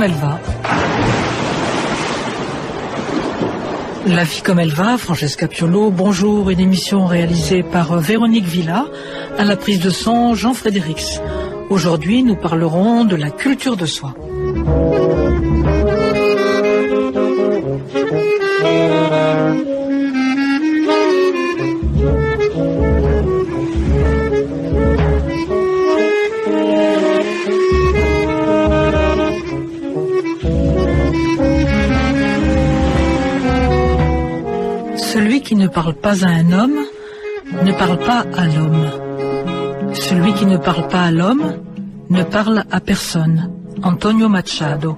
elle va. La vie comme elle va, Francesca Piolo, bonjour, une émission réalisée par Véronique Villa, à la prise de son Jean Frédérix. Aujourd'hui, nous parlerons de la culture de soi. Celui qui ne parle pas à un homme ne parle pas à l'homme. Celui qui ne parle pas à l'homme ne parle à personne. Antonio Machado.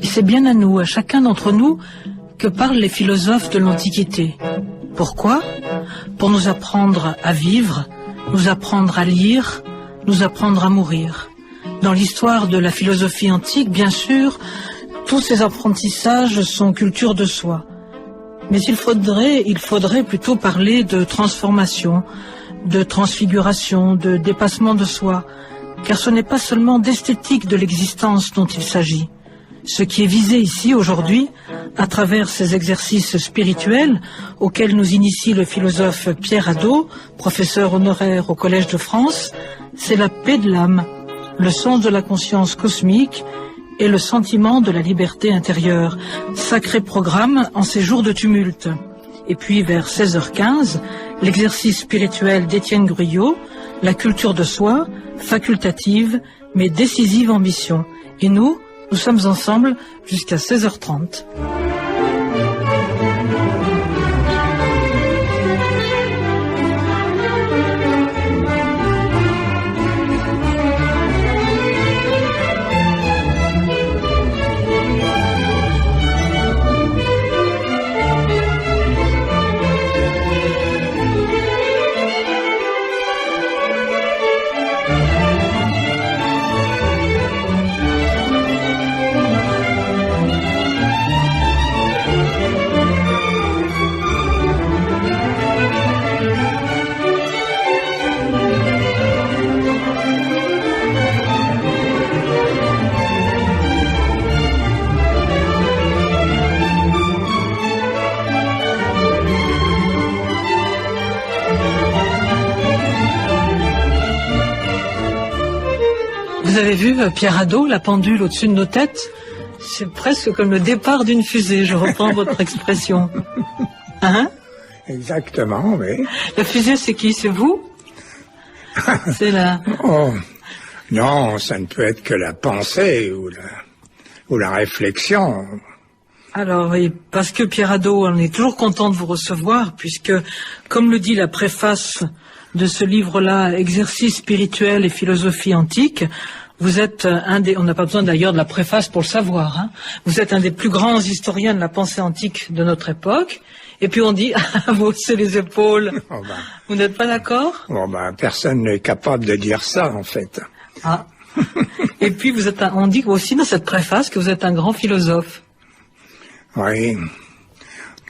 Et c'est bien à nous, à chacun d'entre nous, que parlent les philosophes de l'Antiquité. Pourquoi ? Pour nous apprendre à vivre, nous apprendre à lire, nous apprendre à mourir. Dans l'histoire de la philosophie antique, bien sûr, tous ces apprentissages sont culture de soi. Mais il faudrait plutôt parler de transformation, de transfiguration, de dépassement de soi, car ce n'est pas seulement d'esthétique de l'existence dont il s'agit. Ce qui est visé ici aujourd'hui, à travers ces exercices spirituels auxquels nous initie le philosophe Pierre Hadot, professeur honoraire au Collège de France, c'est la paix de l'âme, le sens de la conscience cosmique et le sentiment de la liberté intérieure. Sacré programme en ces jours de tumulte. Et puis vers 16h15, l'exercice spirituel d'Étienne Guyot, la culture de soi, facultative mais décisive ambition. Et nous sommes ensemble jusqu'à 16h30. Vous avez vu, Pierre Hadot, la pendule au-dessus de nos têtes? C'est presque comme le départ d'une fusée, je reprends votre expression. Hein? Exactement, oui. La fusée, c'est qui? C'est vous? C'est la... Oh, non, ça ne peut être que la pensée ou la réflexion. Alors, oui, parce que Pierre Hadot, on est toujours content de vous recevoir, puisque, comme le dit la préface de ce livre-là, Exercices spirituels et philosophie antique, vous êtes on n'a pas besoin d'ailleurs de la préface pour le savoir, hein. Vous êtes un des plus grands historiens de la pensée antique de notre époque. Et puis on dit, vous haussez les épaules. Oh ben, vous n'êtes pas d'accord? Bon ben, personne n'est capable de dire ça, en fait. Ah. Et puis on dit aussi dans cette préface que vous êtes un grand philosophe. Oui.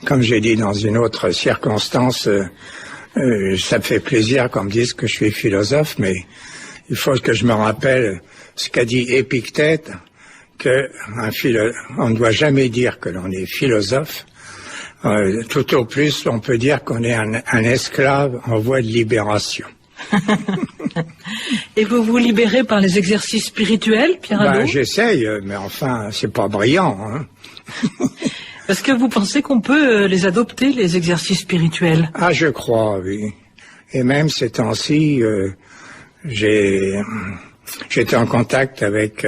Comme j'ai dit dans une autre circonstance, ça me fait plaisir qu'on me dise que je suis philosophe, mais il faut que je me rappelle ce qu'a dit Épictète, on ne doit jamais dire que l'on est philosophe. Tout au plus, on peut dire qu'on est un esclave en voie de libération. Et vous vous libérez par les exercices spirituels, Pierre Hadot? J'essaye, mais enfin, c'est pas brillant, hein. Est-ce que vous pensez qu'on peut les adopter, les exercices spirituels? Ah, je crois, oui. Et même ces temps-ci, j'étais en contact avec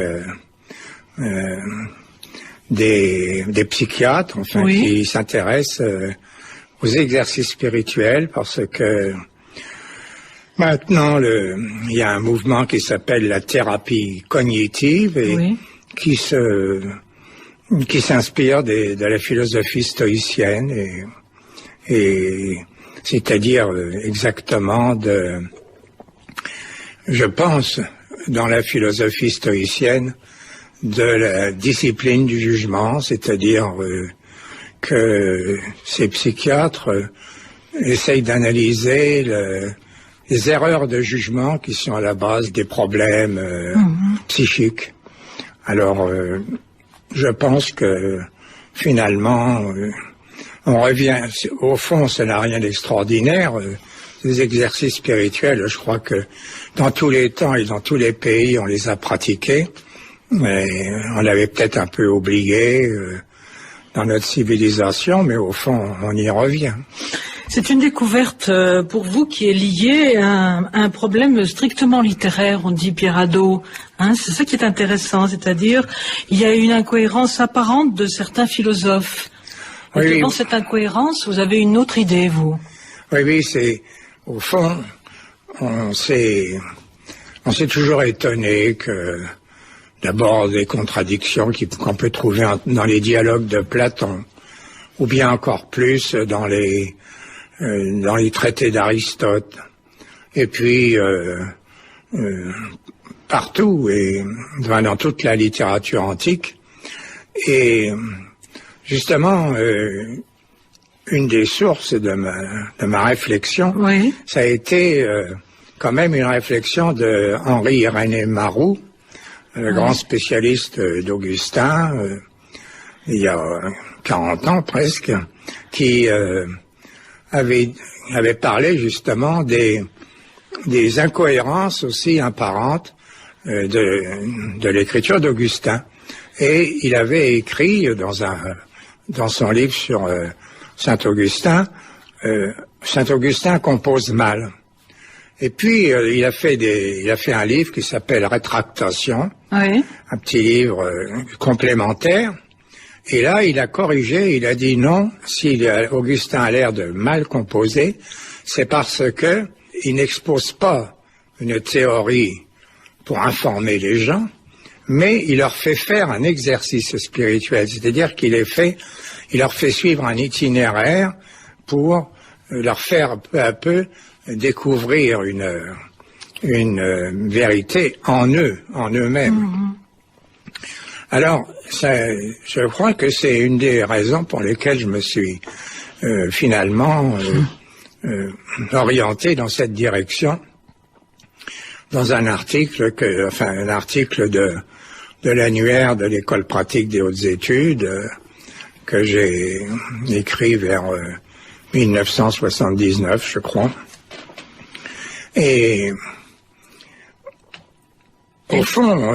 des psychiatres, enfin, oui, qui s'intéressent aux exercices spirituels, parce que maintenant, il y a un mouvement qui s'appelle la thérapie cognitive et oui, qui s'inspire de la philosophie stoïcienne et c'est-à-dire exactement je pense, dans la philosophie stoïcienne, de la discipline du jugement, c'est-à-dire que ces psychiatres essayent d'analyser les erreurs de jugement qui sont à la base des problèmes psychiques. Alors, je pense que finalement, on revient, au fond, ça n'a rien d'extraordinaire. Les exercices spirituels, je crois que dans tous les temps et dans tous les pays, on les a pratiqués. Mais on l'avait peut-être un peu oublié dans notre civilisation, mais au fond, on y revient. C'est une découverte pour vous qui est liée à un problème strictement littéraire, on dit Pierre Hadot. Hein, c'est ça qui est intéressant, c'est-à-dire il y a une incohérence apparente de certains philosophes. Et dans cette incohérence, vous avez une autre idée, vous. Oui, c'est au fond, on s'est toujours étonné que d'abord des contradictions qu'on peut trouver dans les dialogues de Platon, ou bien encore plus dans les traités d'Aristote, et puis partout, et dans toute la littérature antique. Et justement, une des sources de ma réflexion, oui, ça a été quand même une réflexion de Henri-Irénée Maroux, le grand spécialiste d'Augustin, il y a 40 ans presque, qui avait parlé justement des incohérences aussi apparentes de l'écriture d'Augustin. Et il avait écrit dans son livre sur Saint-Augustin, Saint-Augustin compose mal. Et puis il a fait un livre qui s'appelle Rétractation, oui, un petit livre complémentaire. Et là, il a corrigé, il a dit non, si Augustin a l'air de mal composer, c'est parce que il n'expose pas une théorie pour informer les gens, mais il leur fait faire un exercice spirituel, c'est-à-dire qu'il leur fait suivre un itinéraire pour leur faire peu à peu découvrir une vérité en eux-mêmes. Mm-hmm. Alors, je crois que c'est une des raisons pour lesquelles je me suis finalement orienté dans cette direction, dans un article de l'annuaire de l'École pratique des hautes études que j'ai écrit vers 1979, je crois. Et au fond,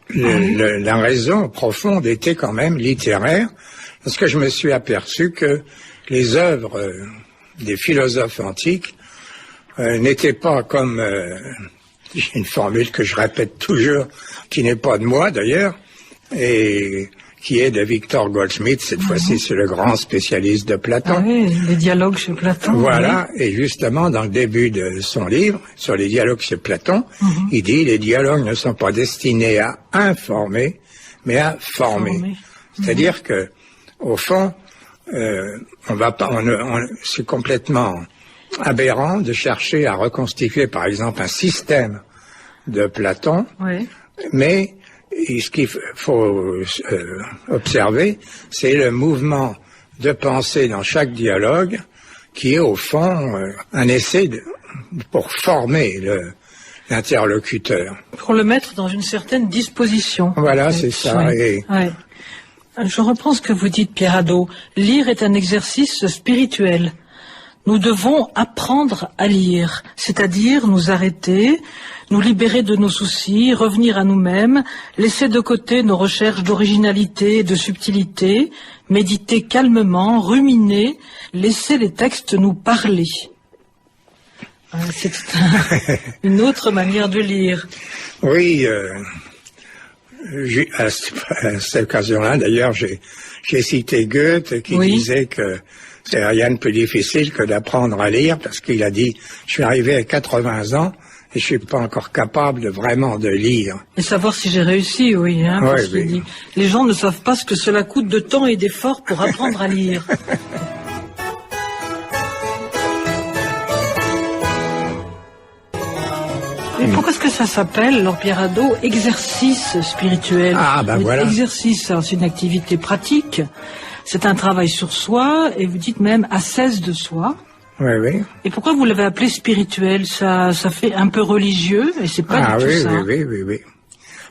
la raison profonde était quand même littéraire, parce que je me suis aperçu que les œuvres des philosophes antiques n'étaient pas comme j'ai une formule que je répète toujours, qui n'est pas de moi d'ailleurs, et qui est de Victor Goldschmidt, cette fois-ci c'est le grand spécialiste de Platon. Ah oui, les dialogues chez Platon. Voilà, oui. Et justement dans le début de son livre, sur les dialogues chez Platon, il dit « Les dialogues ne sont pas destinés à informer, mais à former. » C'est-à-dire que, au fond, c'est complètement aberrant de chercher à reconstituer, par exemple, un système de Platon, oui, mais ce qu'il faut observer, c'est le mouvement de pensée dans chaque dialogue qui est au fond un essai pour former l'interlocuteur. Pour le mettre dans une certaine disposition. Voilà, c'est ça. Oui. Et... oui. Je reprends ce que vous dites, Pierre Hadot. Lire est un exercice spirituel. Nous devons apprendre à lire, c'est-à-dire nous arrêter, nous libérer de nos soucis, revenir à nous-mêmes, laisser de côté nos recherches d'originalité et de subtilité, méditer calmement, ruminer, laisser les textes nous parler. C'est une autre manière de lire. Oui, à cette occasion-là, d'ailleurs, j'ai cité Goethe qui disait que c'est rien de plus difficile que d'apprendre à lire, parce qu'il a dit, je suis arrivé à 80 ans et je suis pas encore capable vraiment de lire. Et savoir si j'ai réussi, oui. Hein, parce qu'il dit, les gens ne savent pas ce que cela coûte de temps et d'efforts pour apprendre à lire. Mais pourquoi est-ce que ça s'appelle, alors Pierre Hadot, exercice spirituel? Ah, ben voilà. Exercice, c'est une activité pratique. C'est un travail sur soi, et vous dites même ascèse de soi. Oui, oui. Et pourquoi vous l'avez appelé spirituel? Ça fait un peu religieux, et c'est pas du tout ça. Oui.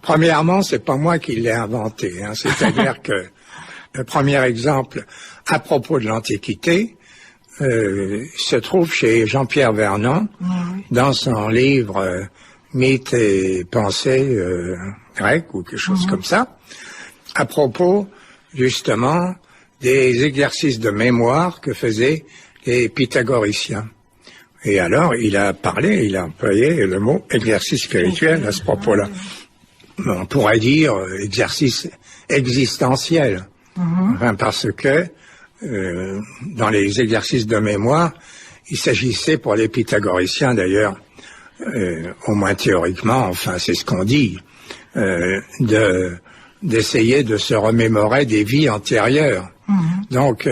Premièrement, c'est pas moi qui l'ai inventé. Hein. C'est-à-dire que le premier exemple à propos de l'Antiquité se trouve chez Jean-Pierre Vernant, dans son livre Mythes et pensées grecques ou quelque chose comme ça, à propos justement des exercices de mémoire que faisaient les pythagoriciens. Et alors, il a employé le mot exercice spirituel à ce propos-là. On pourrait dire exercice existentiel. Enfin, parce que dans les exercices de mémoire, il s'agissait pour les pythagoriciens d'ailleurs, au moins théoriquement, enfin c'est ce qu'on dit, d'essayer de se remémorer des vies antérieures. Donc,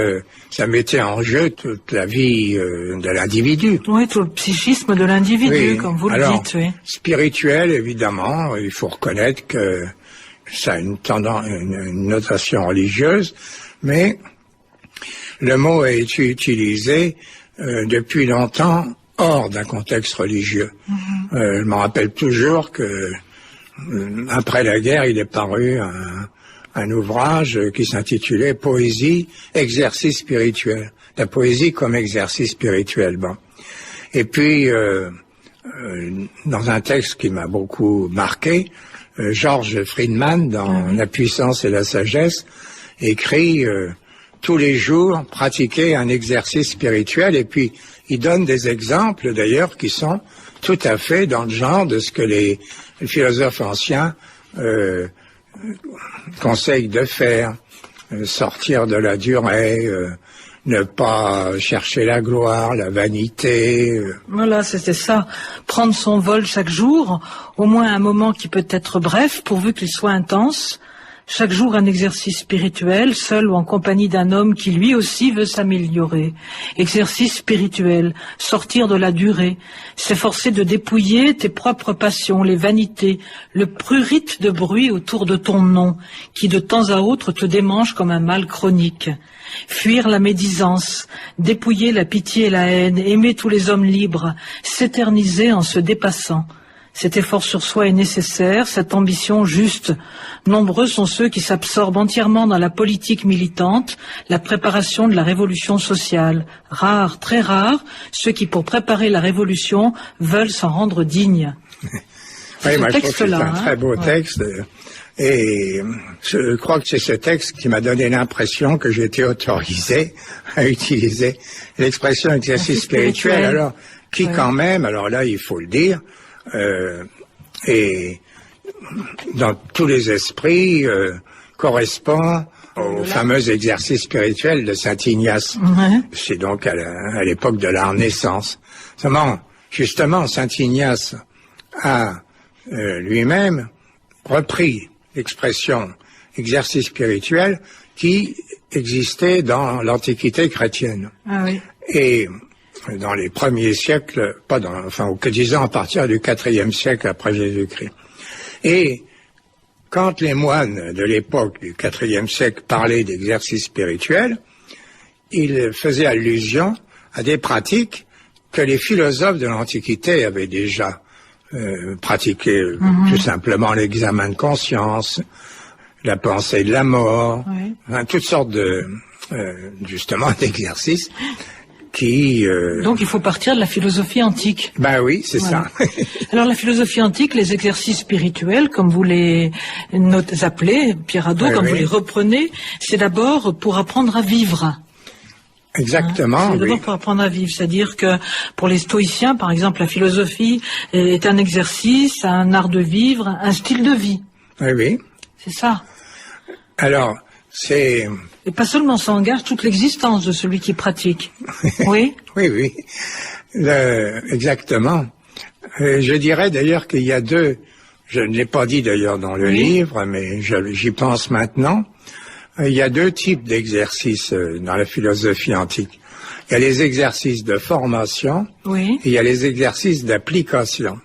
ça mettait en jeu toute la vie de l'individu. Oui, tout le psychisme de l'individu, oui. comme vous le Alors, dites. Oui. Spirituel, évidemment, il faut reconnaître que ça a une notation religieuse, mais le mot a été utilisé depuis longtemps hors d'un contexte religieux. Je me rappelle toujours que après la guerre, il est paru un ouvrage qui s'intitulait Poésie, exercice spirituel. La poésie comme exercice spirituel. Bon. Et puis, dans un texte qui m'a beaucoup marqué, George Friedman, dans La puissance et la sagesse, écrit tous les jours pratiquer un exercice spirituel, et puis il donne des exemples d'ailleurs qui sont tout à fait dans le genre de ce que les philosophes anciens conseillent de faire, sortir de la durée, ne pas chercher la gloire, la vanité. Voilà, c'était ça. Prendre son vol chaque jour, au moins un moment qui peut être bref, pourvu qu'il soit intense. Chaque jour un exercice spirituel, seul ou en compagnie d'un homme qui lui aussi veut s'améliorer. Exercice spirituel, sortir de la durée, s'efforcer de dépouiller tes propres passions, les vanités, le prurite de bruit autour de ton nom, qui de temps à autre te démange comme un mal chronique. Fuir la médisance, dépouiller la pitié et la haine, aimer tous les hommes libres, s'éterniser en se dépassant. Cet effort sur soi est nécessaire, cette ambition juste. Nombreux sont ceux qui s'absorbent entièrement dans la politique militante, la préparation de la révolution sociale. Rares, très rares, ceux qui, pour préparer la révolution, veulent s'en rendre dignes. Oui, moi, je trouve que c'est un très beau texte. Et je crois que c'est ce texte qui m'a donné l'impression que j'étais autorisé à utiliser l'expression exercice spirituel. Alors, qui quand même, alors là, il faut le dire, et dans tous les esprits correspond au fameux exercice spirituel de Saint Ignace. C'est donc à l'époque de la Renaissance. Seulement, justement, Saint Ignace a lui-même repris l'expression exercice spirituel qui existait dans l'Antiquité chrétienne. Ah oui. Et dans les premiers siècles, disons à partir du IVe siècle après Jésus-Christ. Et quand les moines de l'époque du IVe siècle parlaient d'exercice spirituel, ils faisaient allusion à des pratiques que les philosophes de l'Antiquité avaient déjà pratiquées, tout simplement l'examen de conscience, la pensée de la mort, toutes sortes de justement d'exercices. Donc il faut partir de la philosophie antique. Ben oui, c'est ça. Alors la philosophie antique, les exercices spirituels, comme vous les appelez, Pierre Hadot, vous les reprenez, c'est d'abord pour apprendre à vivre. Exactement. C'est d'abord pour apprendre à vivre, c'est-à-dire que pour les stoïciens, par exemple, la philosophie est un exercice, un art de vivre, un style de vie. Oui. C'est ça. Alors, c'est... Et pas seulement, ça engage toute l'existence de celui qui pratique. Oui. Oui. Exactement. Je dirais d'ailleurs qu'il y a deux, je ne l'ai pas dit d'ailleurs dans le livre, mais j'y pense maintenant, il y a deux types d'exercices dans la philosophie antique. Il y a les exercices de formation et il y a les exercices d'application.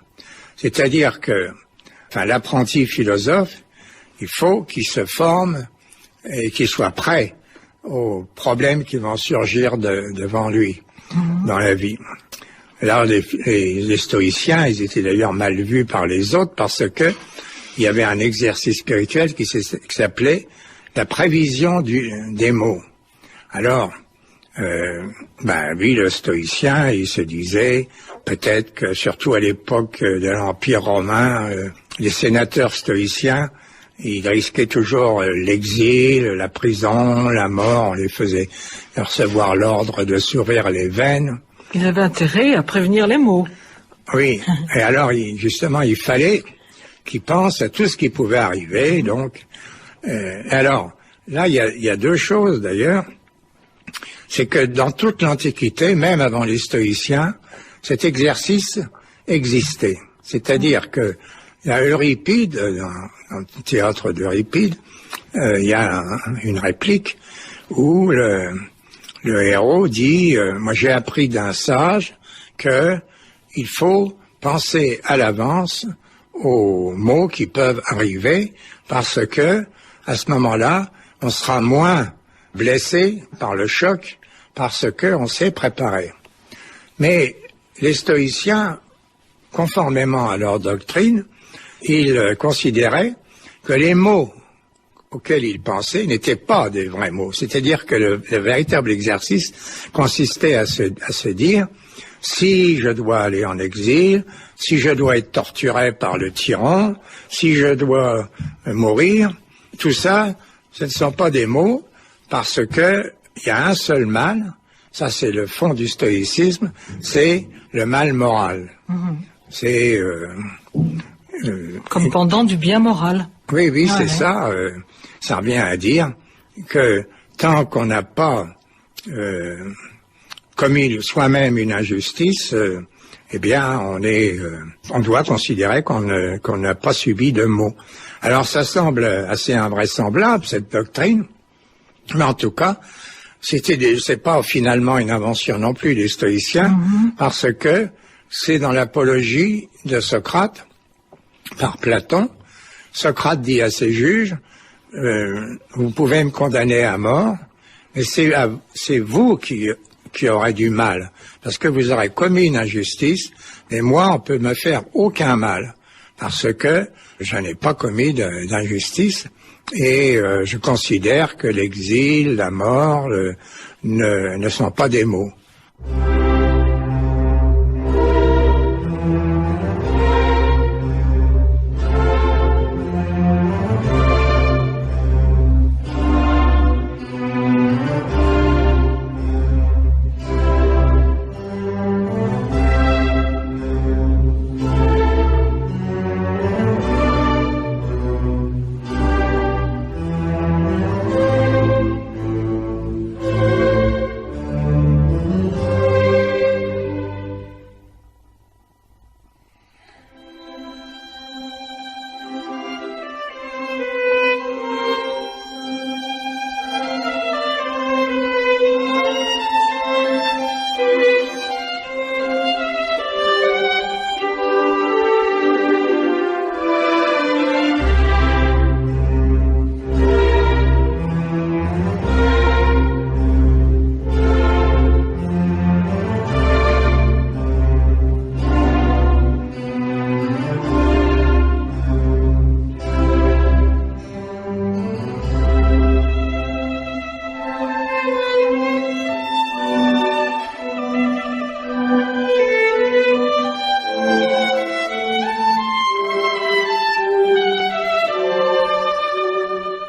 C'est-à-dire que l'apprenti philosophe, il faut qu'il se forme et qu'il soit prêt aux problèmes qui vont surgir devant lui dans la vie. Alors les stoïciens, ils étaient d'ailleurs mal vus par les autres parce que il y avait un exercice spirituel qui s'appelait la prévision des mots. Alors, lui, le stoïcien, il se disait peut-être que, surtout à l'époque de l'Empire romain, les sénateurs stoïciens, ils risquaient toujours l'exil, la prison, la mort. On les faisait recevoir l'ordre de s'ouvrir les veines. Il avait intérêt à prévenir les mots. Oui, et alors justement, il fallait qu'ils pensent à tout ce qui pouvait arriver. Donc, alors là, il y a deux choses d'ailleurs. C'est que dans toute l'Antiquité, même avant les stoïciens, cet exercice existait. C'est-à-dire que il y a Euripide, dans le théâtre d'Euripide, il y a une réplique où le héros dit moi j'ai appris d'un sage que il faut penser à l'avance aux mots qui peuvent arriver parce que à ce moment-là, on sera moins blessé par le choc parce qu'on s'est préparé. Mais les stoïciens, conformément à leur doctrine, ils considéraient que les mots auxquels ils pensaient n'étaient pas des vrais mots. C'est-à-dire que le véritable exercice consistait à se dire si je dois aller en exil, si je dois être torturé par le tyran, si je dois mourir, tout ça, ce ne sont pas des mots parce que il y a un seul mal, ça c'est le fond du stoïcisme, c'est le mal moral. C'est comme pendant du bien moral. Oui, c'est ça. Ça revient à dire que tant qu'on n'a pas commis soi-même une injustice, eh bien, on doit considérer qu'on n'a pas subi de maux. Alors, ça semble assez invraisemblable cette doctrine, mais en tout cas, c'est pas finalement une invention non plus des stoïciens, parce que c'est dans l'apologie de Socrate par Platon. Socrate dit à ses juges, vous pouvez me condamner à mort, mais c'est vous qui aurez du mal, parce que vous aurez commis une injustice, mais moi, on peut me faire aucun mal, parce que je n'ai pas commis d'injustice, et je considère que l'exil, la mort, ne sont pas des maux.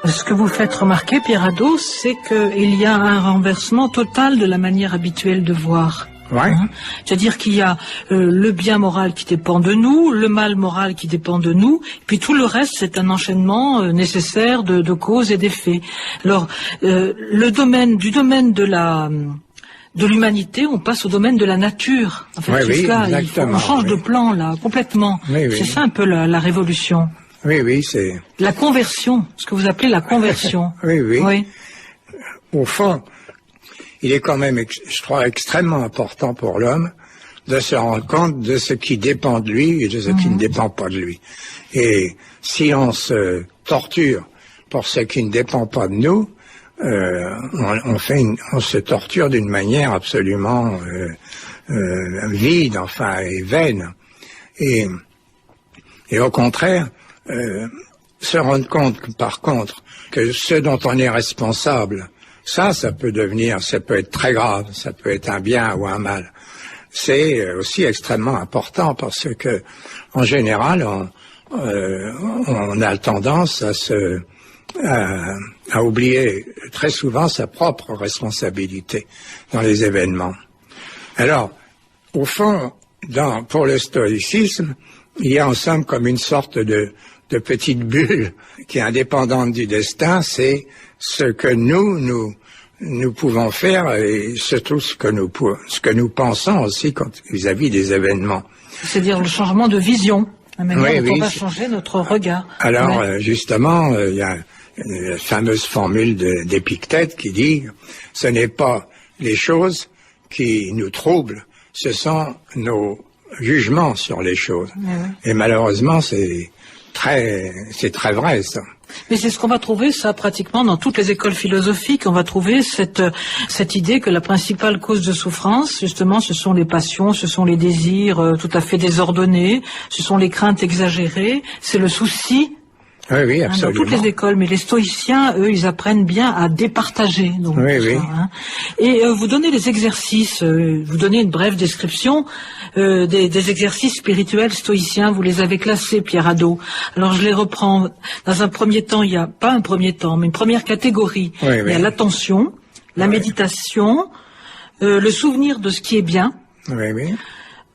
Ce que vous faites remarquer, Pierre Hadot, c'est qu'il y a un renversement total de la manière habituelle de voir. Ouais. C'est-à-dire qu'il y a le bien moral qui dépend de nous, le mal moral qui dépend de nous, puis tout le reste, c'est un enchaînement nécessaire de causes et d'effets. Alors, du domaine de l'humanité, on passe au domaine de la nature. En fait, c'est cela. On change de plan, là, complètement. C'est ça un peu la révolution. Oui, c'est... La conversion, ce que vous appelez la conversion. Oui. Au fond, il est quand même, je crois, extrêmement important pour l'homme de se rendre compte de ce qui dépend de lui et de ce qui ne dépend pas de lui. Et si on se torture pour ce qui ne dépend pas de nous, on se torture d'une manière absolument vide, et vaine. Et au contraire, se rendre compte, par contre, que ce dont on est responsable, ça peut être très grave, ça peut être un bien ou un mal. C'est aussi extrêmement important parce que, en général, on a tendance à oublier très souvent sa propre responsabilité dans les événements. Alors, au fond, pour le stoïcisme, il y a en somme comme une sorte de petite bulle qui est indépendante du destin, c'est ce que nous pouvons faire et surtout ce que nous pensons aussi vis-à-vis des événements. C'est-à-dire le changement de vision, la manière dont on va changer notre regard. Alors, justement, il y a la fameuse formule d'Épictète qui dit « Ce n'est pas les choses qui nous troublent, ce sont nos jugements sur les choses. » Et malheureusement, c'est très vrai, ça. Mais c'est ce qu'on va trouver, ça, pratiquement dans toutes les écoles philosophiques. On va trouver cette idée que la principale cause de souffrance, justement, ce sont les passions, ce sont les désirs tout à fait désordonnés, ce sont les craintes exagérées, c'est le souci. Oui, absolument. Dans toutes les écoles, mais les stoïciens, eux, ils apprennent bien à départager. Donc, oui. Et vous donnez les exercices, vous donnez une brève description des exercices spirituels stoïciens. Vous les avez classés, Pierre Hadot. Alors je les reprends. Dans un premier temps, il y a pas un premier temps, mais une première catégorie. Il y a l'attention, la méditation, le souvenir de ce qui est bien. Oui.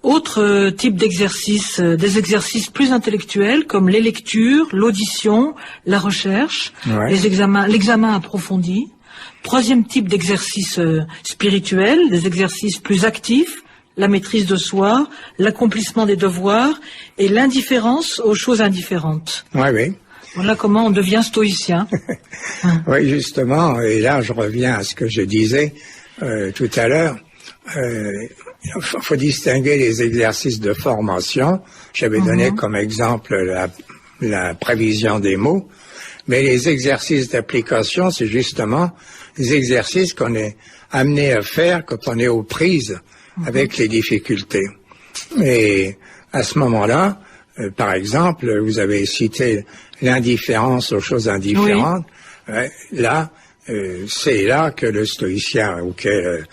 Autre type d'exercice, des exercices plus intellectuels comme les lectures, l'audition, la recherche, l'examen approfondi. Troisième type d'exercice spirituel, des exercices plus actifs, la maîtrise de soi, l'accomplissement des devoirs et l'indifférence aux choses indifférentes. Oui. Voilà comment on devient stoïcien. Oui, justement, et là je reviens à ce que je disais tout à l'heure. Il faut distinguer les exercices de formation. J'avais donné comme exemple la prévision des mots, mais les exercices d'application, c'est justement les exercices qu'on est amené à faire quand on est aux prises avec les difficultés. Et à ce moment-là, par exemple, vous avez cité l'indifférence aux choses indifférentes. Là, c'est là que le stoïcien auquel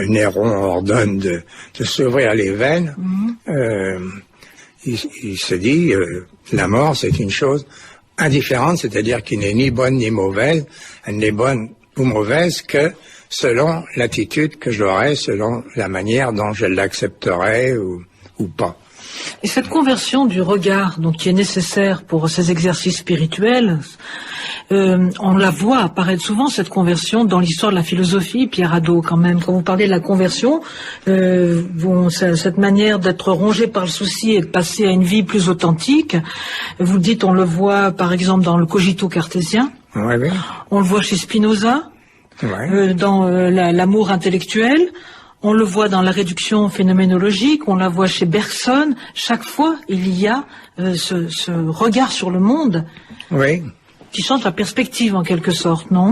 Néron ordonne de s'ouvrir les veines, il se dit la mort c'est une chose indifférente, c'est-à-dire qui n'est ni bonne ni mauvaise, elle n'est bonne ou mauvaise que selon l'attitude que j'aurai, selon la manière dont je l'accepterai ou pas. Et cette conversion du regard, donc qui est nécessaire pour ces exercices spirituels, on la voit apparaître souvent, cette conversion, dans l'histoire de la philosophie, Pierre Hadot, quand même. Quand vous parlez de la conversion, cette manière d'être rongé par le souci et de passer à une vie plus authentique, vous dites, on le voit par exemple dans le cogito cartésien, on le voit chez Spinoza, dans l'amour intellectuel, on le voit dans la réduction phénoménologique, on la voit chez Bergson. Chaque fois, il y a ce regard sur le monde qui change la perspective en quelque sorte, non?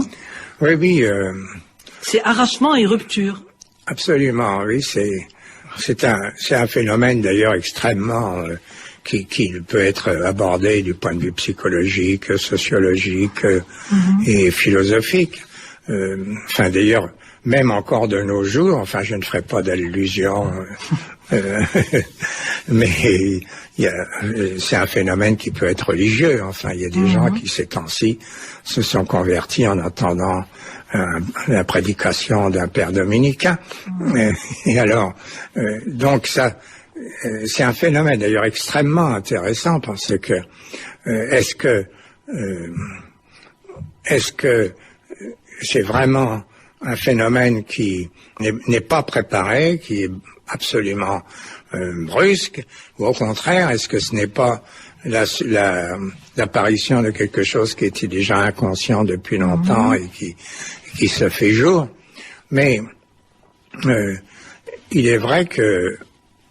Oui. C'est arrachement et rupture. Absolument, oui. C'est un phénomène d'ailleurs extrêmement qui peut être abordé du point de vue psychologique, sociologique et philosophique. D'ailleurs, même encore de nos jours, je ne ferai pas d'allusion, mais c'est un phénomène qui peut être religieux. Il y a des gens qui, ces temps-ci, se sont convertis en entendant la prédication d'un père dominicain. Et alors, donc ça, c'est un phénomène d'ailleurs extrêmement intéressant parce que est-ce que c'est vraiment un phénomène qui n'est pas préparé, qui est absolument brusque, ou au contraire, est-ce que ce n'est pas l'apparition de quelque chose qui était déjà inconscient depuis longtemps et qui se fait jour? Mais il est vrai que,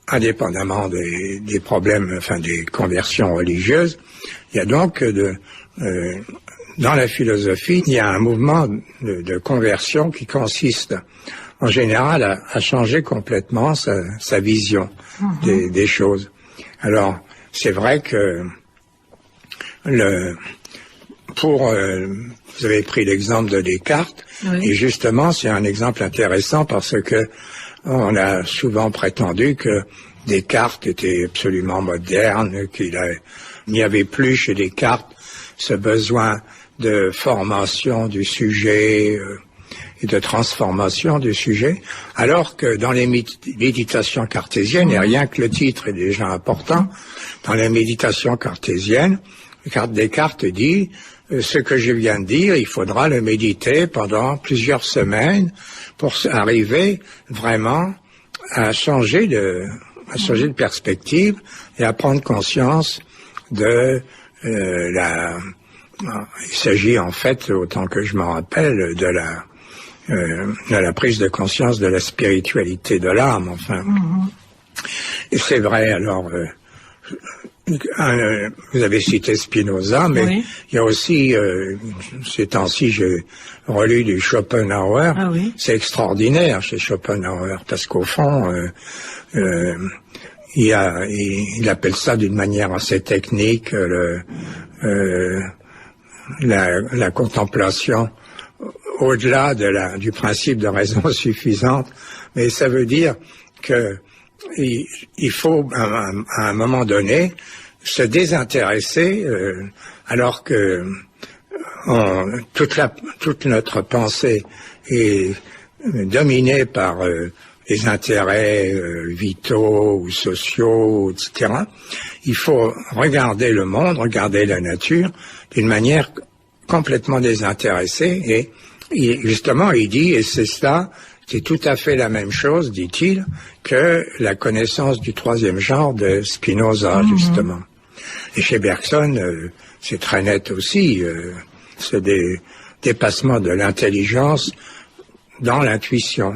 indépendamment des problèmes, des conversions religieuses, il y a donc dans la philosophie, il y a un mouvement de conversion qui consiste en général à changer complètement sa vision des choses. Alors, c'est vrai que vous avez pris l'exemple de Descartes, oui. Et justement, c'est un exemple intéressant parce que on a souvent prétendu que Descartes était absolument moderne, qu'il n'y avait plus chez Descartes ce besoin de formation du sujet et de transformation du sujet, alors que dans les méditations cartésiennes, et rien que le titre est déjà important, dans les méditations cartésiennes, Descartes dit ce que je viens de dire, il faudra le méditer pendant plusieurs semaines pour arriver vraiment à changer de perspective et à prendre conscience de il s'agit en fait, autant que je m'en rappelle, de la prise de conscience de la spiritualité de l'âme, enfin. Et c'est vrai, alors, vous avez cité Spinoza, mais oui. Il y a aussi, ces temps-ci, j'ai relu du Schopenhauer. Ah oui. C'est extraordinaire chez Schopenhauer, parce qu'au fond, il appelle ça d'une manière assez technique, la contemplation au-delà du principe de raison suffisante, mais ça veut dire que il faut à un moment donné se désintéresser alors que toute notre pensée est dominée par les intérêts vitaux ou sociaux, etc. Il faut regarder le monde, regarder la nature d'une manière complètement désintéressée et justement il dit, et c'est ça, c'est tout à fait la même chose, dit-il, que la connaissance du troisième genre de Spinoza, justement. Et chez Bergson, c'est très net aussi, c'est des dépassements de l'intelligence dans l'intuition.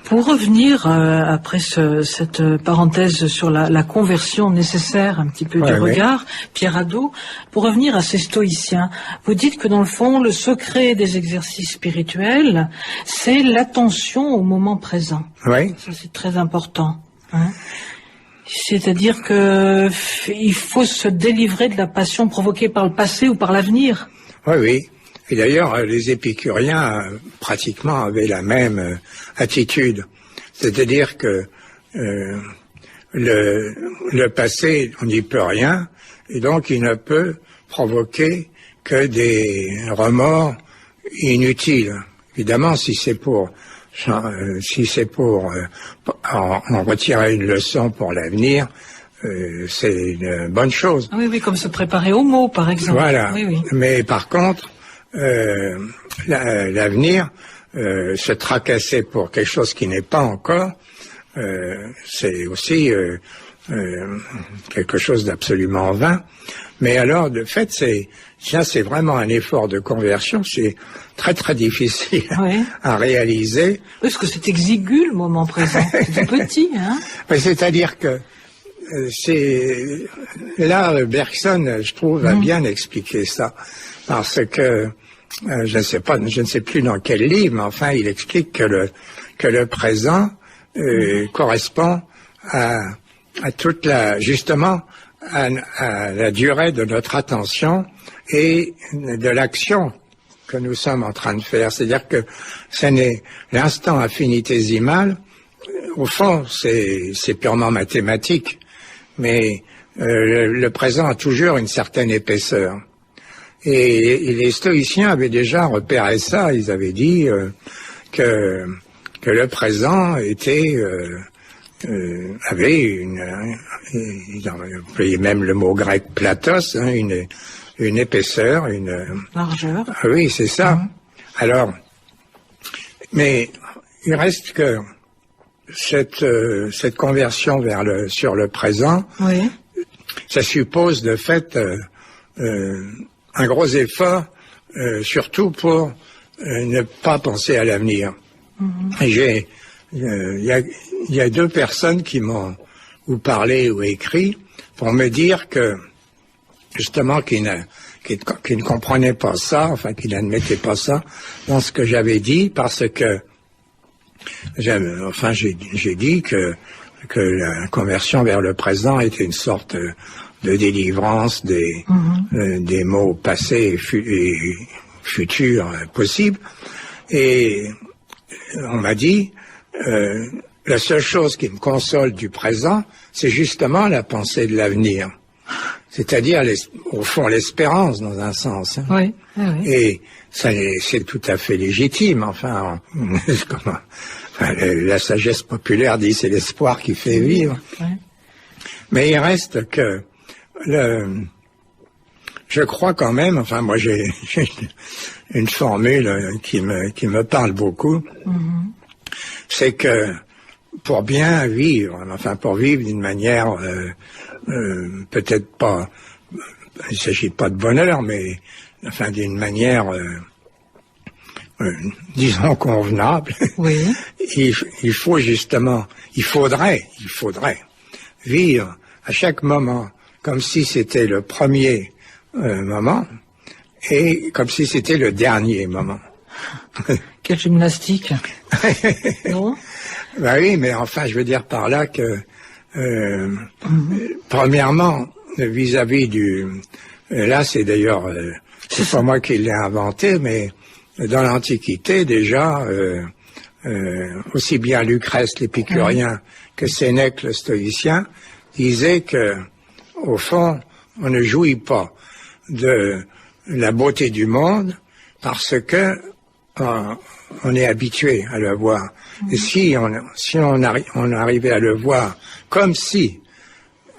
Pour revenir, après cette parenthèse sur la conversion nécessaire un petit peu du regard, Pierre Hadot, pour revenir à ces stoïciens, vous dites que dans le fond, le secret des exercices spirituels, c'est l'attention au moment présent. Oui. Ça, c'est très important. Hein. C'est-à-dire que il faut se délivrer de la passion provoquée par le passé ou par l'avenir. Oui, oui. Et d'ailleurs, les épicuriens, pratiquement, avaient la même attitude. C'est-à-dire que le passé, on n'y peut rien, et donc il ne peut provoquer que des remords inutiles. Évidemment, si c'est pour en retirer une leçon pour l'avenir, c'est une bonne chose. Oui, oui, comme se préparer aux mots, par exemple. Voilà. Oui, oui. Mais par contre, l'avenir, se tracasser pour quelque chose qui n'est pas encore, c'est aussi quelque chose d'absolument vain. Mais alors, de fait, c'est vraiment un effort de conversion. C'est très très difficile à réaliser. Parce que c'est exigu le moment présent. C'est petit, hein. C'est-à-dire que là, Bergson, je trouve, a bien expliqué ça, parce que je ne sais plus dans quel livre, mais enfin, il explique que le présent correspond à toute justement, à la durée de notre attention et de l'action que nous sommes en train de faire. C'est-à-dire que ce n'est l'instant infinitésimal. Au fond, c'est purement mathématique, mais le présent a toujours une certaine épaisseur. Et les stoïciens avaient déjà repéré ça. Ils avaient dit que le présent était avait ils employaient même le mot grec platos, hein, une épaisseur, une largeur. Ah oui, c'est ça. Alors, mais il reste que cette conversion sur le présent, oui. Ça suppose de fait un gros effort, surtout pour ne pas penser à l'avenir. Et il y a 2 personnes qui m'ont ou parlé ou écrit pour me dire que justement qui ne comprenaient pas ça, enfin qui n'admettaient pas ça dans ce que j'avais dit, parce que j'ai dit que la conversion vers le présent était une sorte de délivrance des mots passés et futurs possibles. Et on m'a dit, la seule chose qui me console du présent, c'est justement la pensée de l'avenir. C'est-à-dire, au fond, l'espérance, dans un sens. Hein. Oui, oui. Et ça, c'est tout à fait légitime. Enfin, la sagesse populaire dit c'est l'espoir qui fait vivre. Oui. Mais il reste que je crois quand même, enfin moi j'ai une formule qui me parle beaucoup, c'est que pour bien vivre, enfin pour vivre d'une manière peut-être pas, il ne s'agit pas de bonheur, mais enfin d'une manière disons convenable, oui. il faut justement, il faudrait vivre à chaque moment comme si c'était le premier moment et comme si c'était le dernier moment. Quelle gymnastique. Non? Ben oui, mais enfin, je veux dire par là que, premièrement, vis-à-vis là c'est d'ailleurs, c'est pas moi qui l'ai inventé, mais dans l'Antiquité déjà, aussi bien Lucrèce l'épicurien que Sénèque le stoïcien disaient que, au fond, on ne jouit pas de la beauté du monde parce que on est habitué à le voir. Et si on arrivait à le voir comme si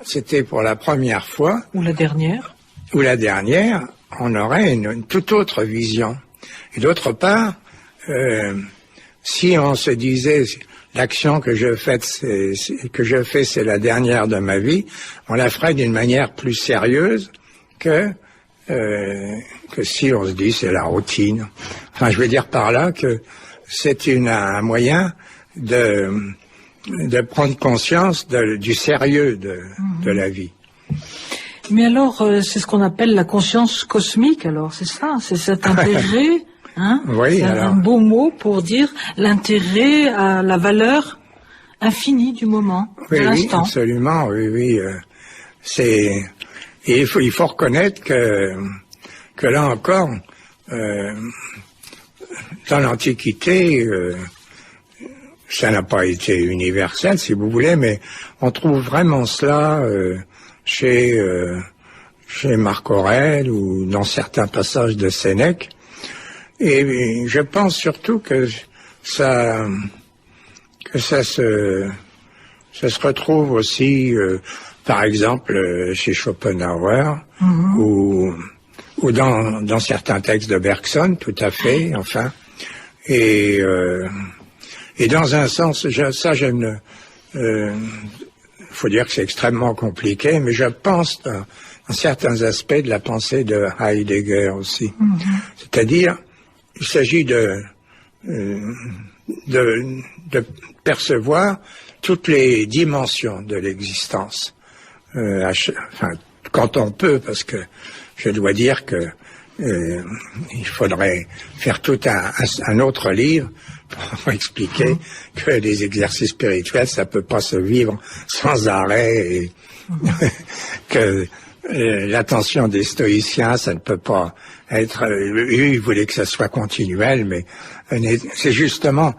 c'était pour la première fois, ou la dernière, on aurait une toute autre vision. Et d'autre part, si on se disait l'action que je fais, c'est la dernière de ma vie, on la ferait d'une manière plus sérieuse que si on se dit c'est la routine. Enfin, je veux dire par là que c'est un moyen de prendre conscience du sérieux de la vie. Mais alors, c'est ce qu'on appelle la conscience cosmique, alors, c'est ça? C'est cet intérêt, hein? Oui, c'est un beau mot pour dire l'intérêt à la valeur infinie du moment, de l'instant. Oui, absolument, oui. Et il faut reconnaître que là encore, dans l'Antiquité, ça n'a pas été universel, si vous voulez, mais on trouve vraiment cela chez Marc Aurèle ou dans certains passages de Sénèque. Et je pense surtout que ça se retrouve aussi, par exemple, chez Schopenhauer ou dans certains textes de Bergson, tout à fait, enfin. Et dans un sens, faut dire que c'est extrêmement compliqué, mais je pense dans certains aspects de la pensée de Heidegger aussi. C'est-à-dire, il s'agit de percevoir toutes les dimensions de l'existence. Quand on peut, parce que je dois dire que il faudrait faire tout un autre livre pour expliquer que les exercices spirituels, ça peut pas se vivre sans arrêt et que l'attention des stoïciens, ça ne peut pas être... Eux, ils voulaient que ça soit continuel, mais c'est justement...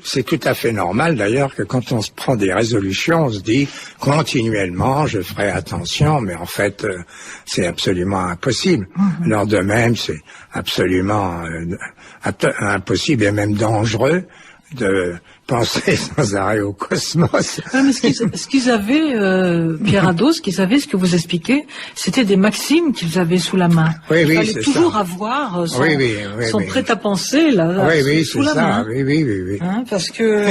C'est tout à fait normal d'ailleurs que quand on se prend des résolutions, on se dit continuellement je ferai attention, mais en fait c'est absolument impossible. Alors de même c'est absolument impossible et même dangereux de penser sans arrêt au cosmos. Ouais, mais ce qu'ils avaient, Pierre Hadot, ce qu'ils que vous expliquez, c'était des maximes qu'ils avaient sous la main. Oui, Il oui, fallait c'est toujours ça. avoir son prêt-à-penser là, sous la main. Oui. Hein, parce que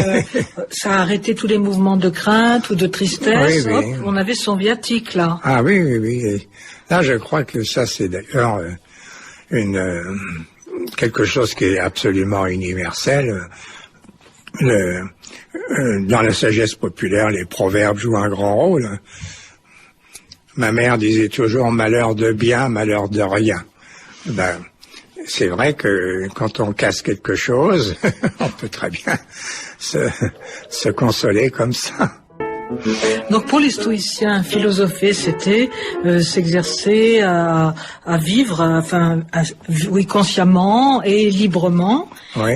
ça a arrêté tous les mouvements de crainte ou de tristesse. Hop, on avait son viatique là. Ah oui. Et là, je crois que ça, c'est d'ailleurs quelque chose qui est absolument universel. Dans la sagesse populaire, les proverbes jouent un grand rôle. Ma mère disait toujours malheur de bien, malheur de rien. Ben, c'est vrai que quand on casse quelque chose, on peut très bien se consoler comme ça. Donc pour les stoïciens, philosopher, c'était s'exercer à vivre, consciemment et librement,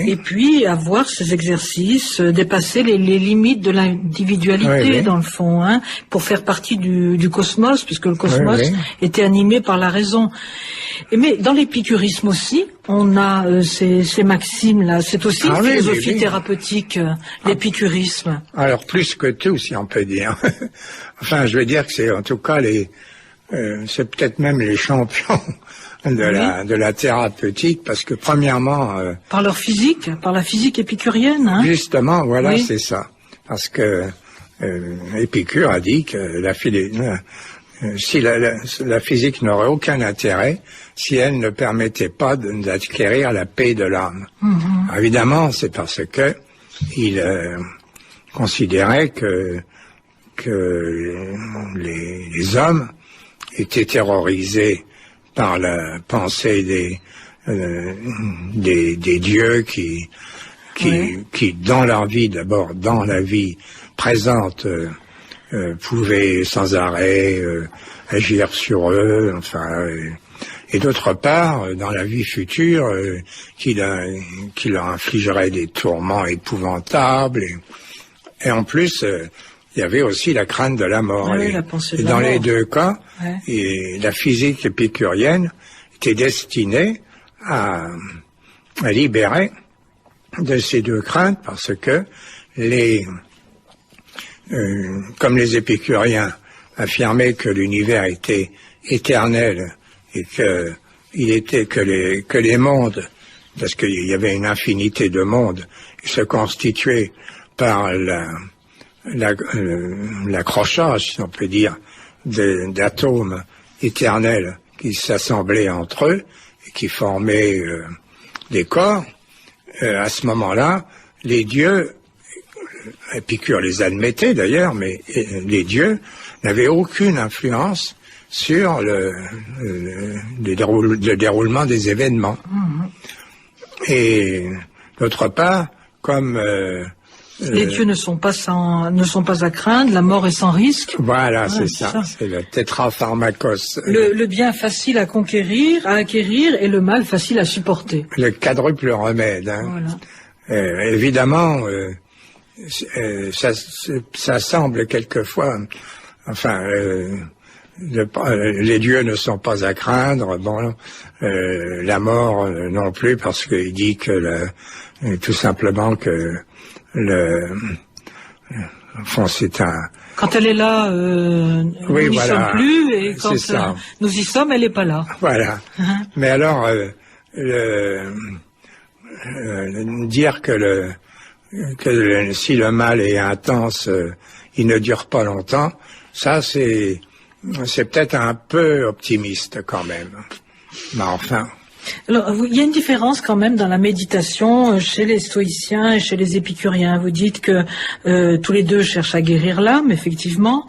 et puis avoir ces exercices, dépasser les limites de l'individualité dans le fond, hein, pour faire partie du cosmos, puisque le cosmos était animé par la raison. Mais dans l'épicurisme aussi, on a ces maximes-là. C'est aussi une philosophie thérapeutique, l'épicurisme. Alors plus que tout, si on peut dire. Enfin, je veux dire que c'est en tout cas c'est peut-être même les champions de la thérapeutique, parce que premièrement... par leur physique, par la physique épicurienne. Hein. Justement, voilà, c'est ça. Parce que Épicure a dit que si la physique n'aurait aucun intérêt si elle ne permettait pas d'acquérir la paix de l'âme. Alors, évidemment, c'est parce que il considérait que les hommes étaient terrorisés par la pensée des dieux qui dans leur vie, d'abord dans la vie présente, pouvaient sans arrêt agir sur eux, et d'autre part, dans la vie future, qui leur infligerait des tourments épouvantables. Et en plus, il y avait aussi la crainte de la mort. Et dans les deux cas, la physique épicurienne était destinée à libérer de ces deux craintes, parce que comme les épicuriens affirmaient que l'univers était éternel et que les mondes, parce qu'il y avait une infinité de mondes, se constituaient par l'accrochage, si on peut dire, d'atomes éternels qui s'assemblaient entre eux et qui formaient des corps. À ce moment-là, les dieux, Épicure les admettait d'ailleurs, mais les dieux n'avaient aucune influence sur le déroulement des événements. Et d'autre part, comme les dieux ne sont pas à craindre, la mort est sans risque. Voilà, c'est ça. C'est le tétrapharmakos. Le bien facile à acquérir, et le mal facile à supporter. Le quadruple remède. Hein. Voilà. Évidemment, ça semble quelquefois, les dieux ne sont pas à craindre, la mort non plus, parce qu'il dit que tout simplement que c'est un... Quand elle est là, nous n'y sommes plus, et quand nous y sommes, elle n'est pas là. Voilà. Mais alors, dire que si le mal est intense, il ne dure pas longtemps, ça c'est peut-être un peu optimiste quand même. Mais enfin... Alors, il y a une différence quand même dans la méditation chez les stoïciens et chez les épicuriens. Vous dites que tous les deux cherchent à guérir l'âme, effectivement.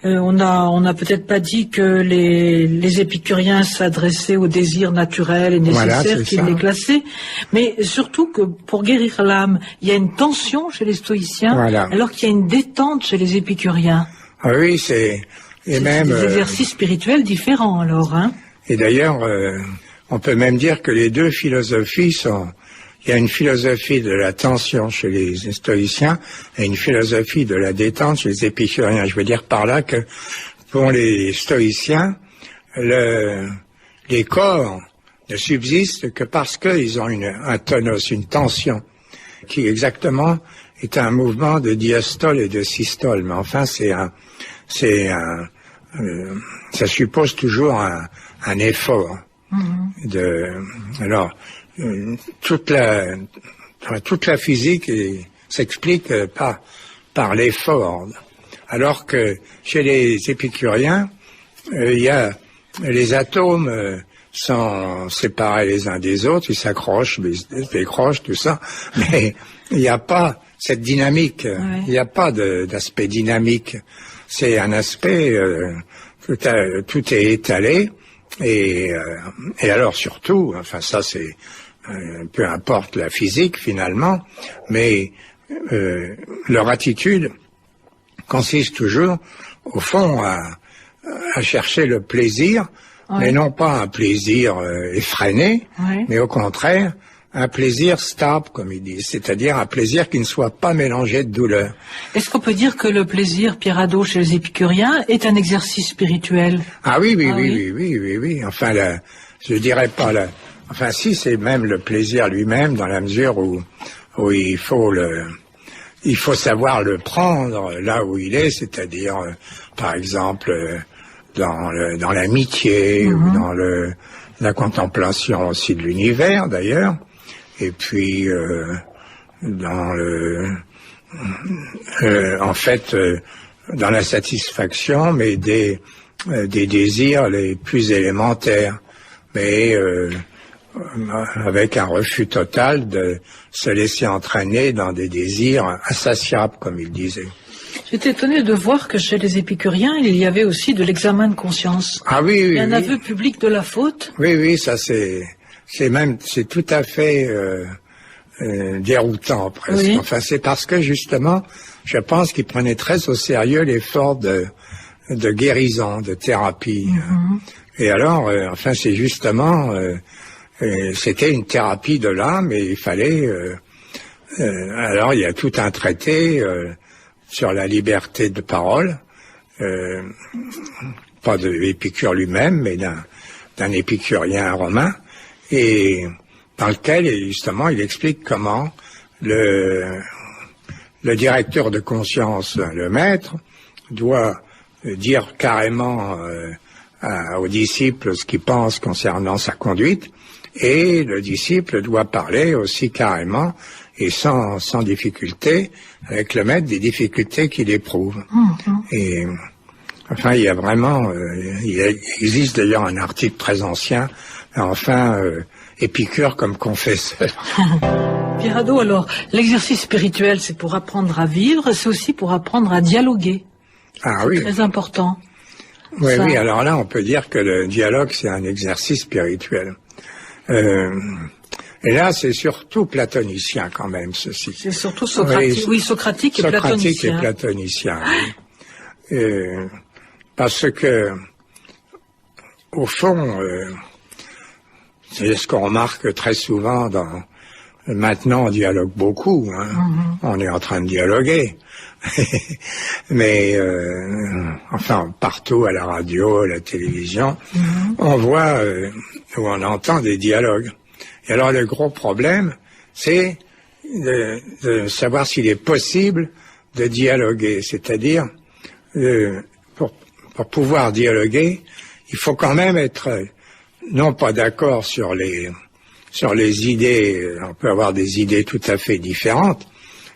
On n'a peut-être pas dit que les épicuriens s'adressaient aux désirs naturels et nécessaires qu'ils les classaient, mais surtout que pour guérir l'âme, il y a une tension chez les stoïciens, alors qu'il y a une détente chez les épicuriens. Ah oui, c'est même des exercices spirituels différents, alors, hein. Et d'ailleurs, on peut même dire que les deux philosophies sont... Il y a une philosophie de la tension chez les stoïciens et une philosophie de la détente chez les épicuriens. Je veux dire par là que pour les stoïciens, les corps ne subsistent que parce qu'ils ont un tonos, une tension, qui exactement est un mouvement de diastole et de systole. Mais enfin, ça suppose toujours un effort. Alors, toute la physique s'explique par l'effort. Alors que chez les épicuriens, les atomes sont séparés les uns des autres, ils s'accrochent, ils se décrochent, tout ça, mais il n'y a pas cette dynamique, il n'y a pas d'aspect dynamique. C'est un aspect, tout est étalé, et alors surtout, enfin ça c'est, peu importe la physique finalement, mais leur attitude consiste toujours, au fond, à chercher le plaisir, mais non pas un plaisir effréné, mais au contraire, un plaisir stable, comme ils disent, c'est-à-dire un plaisir qui ne soit pas mélangé de douleur. Est-ce qu'on peut dire que le plaisir, Pierre Hadot, chez les épicuriens, est un exercice spirituel? Ah oui. Enfin, je dirais pas enfin, si, c'est même le plaisir lui-même, dans la mesure où il faut savoir le prendre là où il est, c'est-à-dire, par exemple, dans l'amitié, ou dans la contemplation aussi de l'univers, d'ailleurs, et puis dans la satisfaction, mais des désirs les plus élémentaires, mais avec un refus total de se laisser entraîner dans des désirs insatiables, comme il disait. J'étais étonné de voir que chez les épicuriens, il y avait aussi de l'examen de conscience. Ah oui, il y a un aveu public de la faute. Oui, ça c'est tout à fait déroutant presque. Oui. Enfin, c'est parce que justement, je pense qu'ils prenaient très au sérieux l'effort de guérison, de thérapie. Et alors, enfin, c'est justement, c'était une thérapie de l'âme, et il fallait. Alors, il y a tout un traité sur la liberté de parole, pas de Épicure lui-même, mais d'un épicurien romain, et dans lequel, justement, il explique comment le directeur de conscience, le maître, doit dire carrément au disciple ce qu'il pense concernant sa conduite, et le disciple doit parler aussi carrément et sans difficulté avec le maître des difficultés qu'il éprouve. Et enfin, il y a vraiment, il existe d'ailleurs un article très ancien, enfin, Épicure comme confesseur. Pierre Hadot, alors, l'exercice spirituel, c'est pour apprendre à vivre, c'est aussi pour apprendre à dialoguer. Ah oui. C'est très important. Oui, alors là, on peut dire que le dialogue, c'est un exercice spirituel. Et là, c'est surtout platonicien quand même, ceci. C'est surtout socratique, socratique et platonicien. Socratique et platonicien, oui. Parce que, au fond, c'est ce qu'on remarque très souvent maintenant on dialogue beaucoup, hein. On est en train de dialoguer. Mais, enfin, partout, à la radio, à la télévision, on voit ou on entend des dialogues. Et alors, le gros problème, c'est de savoir s'il est possible de dialoguer. C'est-à-dire, pour pouvoir dialoguer, il faut quand même être, non pas d'accord sur les idées, on peut avoir des idées tout à fait différentes,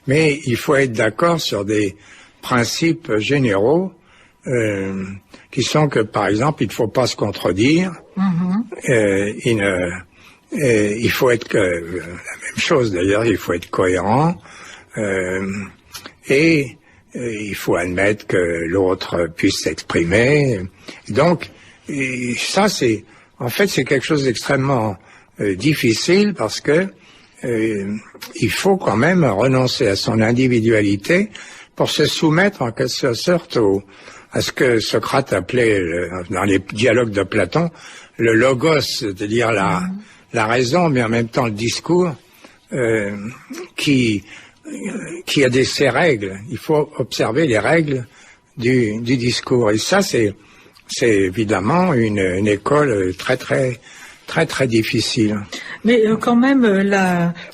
mais il faut être d'accord sur des principes généraux qui sont que, par exemple, il ne faut pas se contredire, il il faut être la même chose d'ailleurs, il faut être cohérent et il faut admettre que l'autre puisse s'exprimer. Donc ça c'est quelque chose d'extrêmement difficile parce que il faut quand même renoncer à son individualité pour se soumettre en quelque sorte à ce que Socrate appelait dans les dialogues de Platon le logos, c'est-à-dire la raison, mais en même temps le discours qui a ses règles. Il faut observer les règles du discours. Et ça, c'est évidemment une école très difficile. Mais quand même,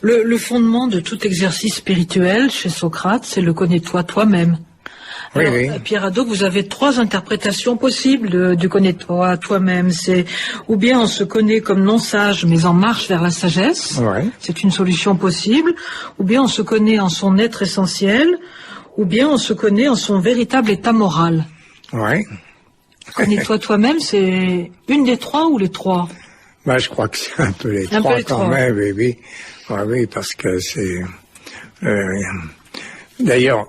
le fondement de tout exercice spirituel chez Socrate, c'est le connais-toi toi-même. Alors, oui. Pierre Hadot, vous avez 3 interprétations possibles du connais-toi toi-même. C'est ou bien on se connaît comme non sage, mais en marche vers la sagesse. Ouais. C'est une solution possible. Ou bien on se connaît en son être essentiel. Ou bien on se connaît en son véritable état moral. Ouais. Connais-toi toi-même, c'est une des 3 ou les 3? Bah, je crois que c'est un peu les 3 quand même, oui. Ouais, oui, parce que c'est... D'ailleurs,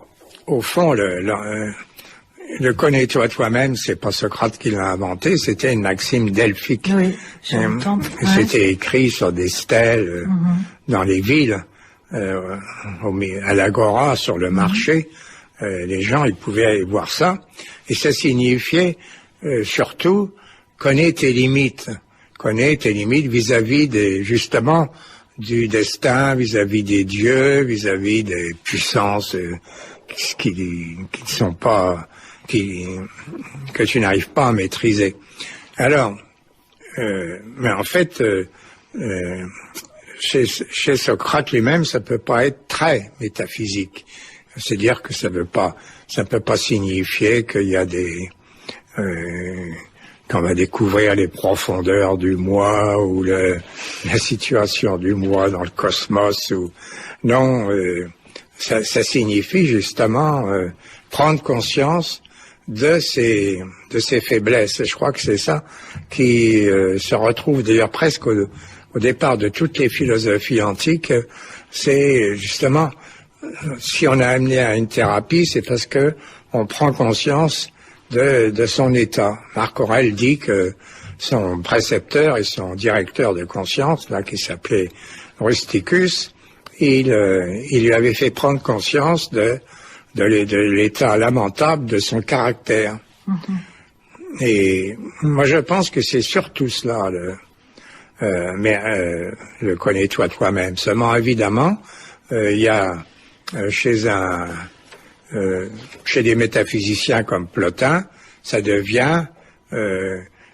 au fond, le connais-toi toi-même, c'est pas Socrate qui l'a inventé, c'était une maxime delphique. Oui, j'entends. C'était écrit sur des stèles dans les villes, à l'agora, sur le marché. Les gens, ils pouvaient aller voir ça. Et ça signifiait surtout connais tes limites. Connais tes limites vis-à-vis justement du destin, vis-à-vis des dieux, vis-à-vis des puissances qui sont pas, que tu n'arrives pas à maîtriser. Alors, mais en fait, chez Socrate lui-même, ça peut pas être très métaphysique. C'est-à-dire que ça peut pas signifier qu'il y a qu'on va découvrir les profondeurs du moi ou la situation du moi dans le cosmos ou non. Ça signifie justement prendre conscience de ses faiblesses. Et je crois que c'est ça qui se retrouve d'ailleurs presque au départ de toutes les philosophies antiques. C'est justement, si on a amené à une thérapie, c'est parce que on prend conscience de son état. Marc Aurèle dit que son précepteur et son directeur de conscience, là, qui s'appelait Rusticus, il lui avait fait prendre conscience de l'état lamentable de son caractère. Et moi, je pense que c'est surtout cela, le connais-toi toi-même. Seulement, évidemment, il y a chez des métaphysiciens comme Plotin, ça devient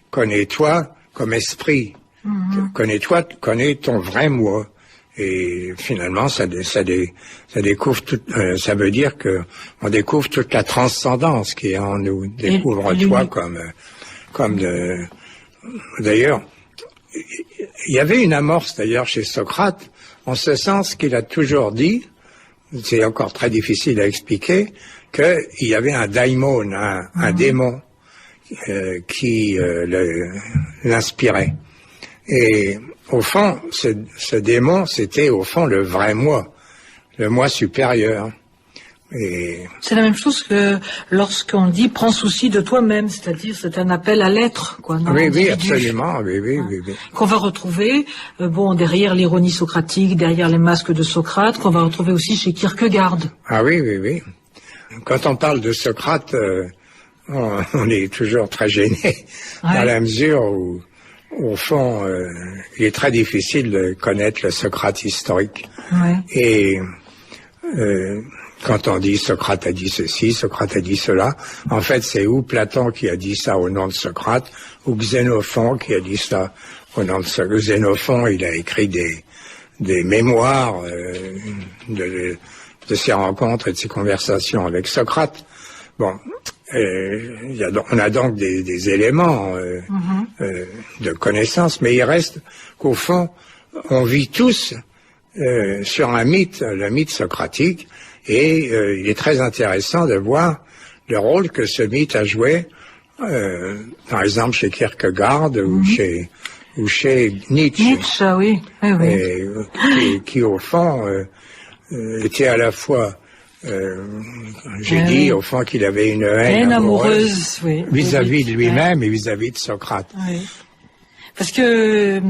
connais-toi comme esprit. Connais-toi, connais ton vrai moi. Et finalement, ça découvre ça veut dire que on découvre toute la transcendance qui est en nous. Découvre-toi comme d'ailleurs, il y avait une amorce d'ailleurs chez Socrate, en ce sens qu'il a toujours dit, c'est encore très difficile à expliquer, qu'il y avait un daimon, un démon qui l'inspirait. Et au fond, ce démon, c'était au fond le vrai moi, le moi supérieur. Et c'est la même chose que lorsqu'on dit prends souci de toi-même, c'est-à-dire c'est un appel à l'être, quoi. Oui, absolument, oui. Qu'on va retrouver, derrière l'ironie socratique, derrière les masques de Socrate, qu'on va retrouver aussi chez Kierkegaard. Ah oui. Quand on parle de Socrate, on est toujours très gêné, dans la mesure où, au fond, il est très difficile de connaître le Socrate historique. Ouais. Et quand on dit Socrate a dit ceci, Socrate a dit cela, en fait, c'est ou Platon qui a dit ça au nom de Socrate, ou Xénophon qui a dit ça au nom de Socrate. Xénophon, il a écrit des mémoires de ses rencontres et de ses conversations avec Socrate. Bon, on a donc des éléments de connaissance, mais il reste qu'au fond, on vit tous sur un mythe, le mythe socratique, et il est très intéressant de voir le rôle que ce mythe a joué, par exemple chez Kierkegaard ou chez ou chez Nietzsche. Nietzsche, oui. Et, qui au fond, était à la fois, j'ai dit au fond qu'il avait une haine amoureuse vis-à-vis de lui-même et vis-à-vis de Socrate. Oui. Parce que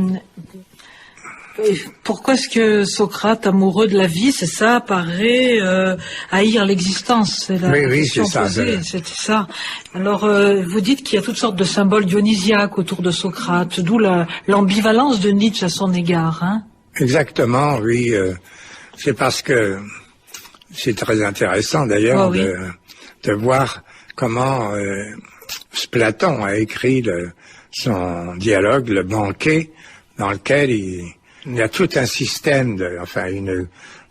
pourquoi est-ce que Socrate, amoureux de la vie, c'est ça, paraît haïr l'existence? C'est la question posée, c'était ça. Alors, vous dites qu'il y a toutes sortes de symboles dionysiaques autour de Socrate, d'où l'ambivalence de Nietzsche à son égard. Hein? Exactement, oui. C'est parce que c'est très intéressant d'ailleurs de voir comment Platon a écrit son dialogue, le banquet, dans lequel il y a tout un système,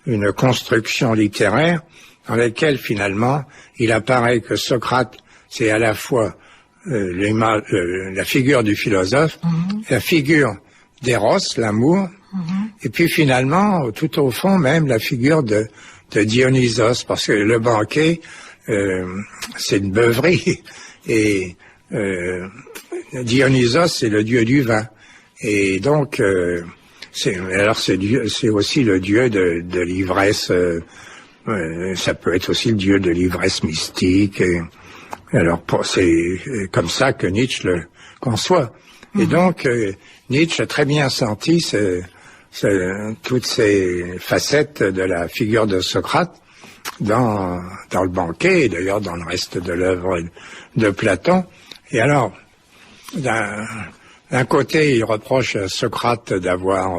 une construction littéraire dans laquelle finalement il apparaît que Socrate, c'est à la fois la figure du philosophe, la figure d'Eros, l'amour, et puis finalement, tout au fond même, la figure de Dionysos, parce que le banquet, c'est une beuverie, et Dionysos, c'est le dieu du vin. Et donc, c'est aussi le dieu de l'ivresse. Ça peut être aussi le dieu de l'ivresse mystique. Et, alors, c'est comme ça que Nietzsche le conçoit. Et donc, Nietzsche a très bien senti toutes ces facettes de la figure de Socrate dans le banquet, et d'ailleurs dans le reste de l'œuvre de Platon. Et alors, d'un côté, il reproche à Socrate d'avoir,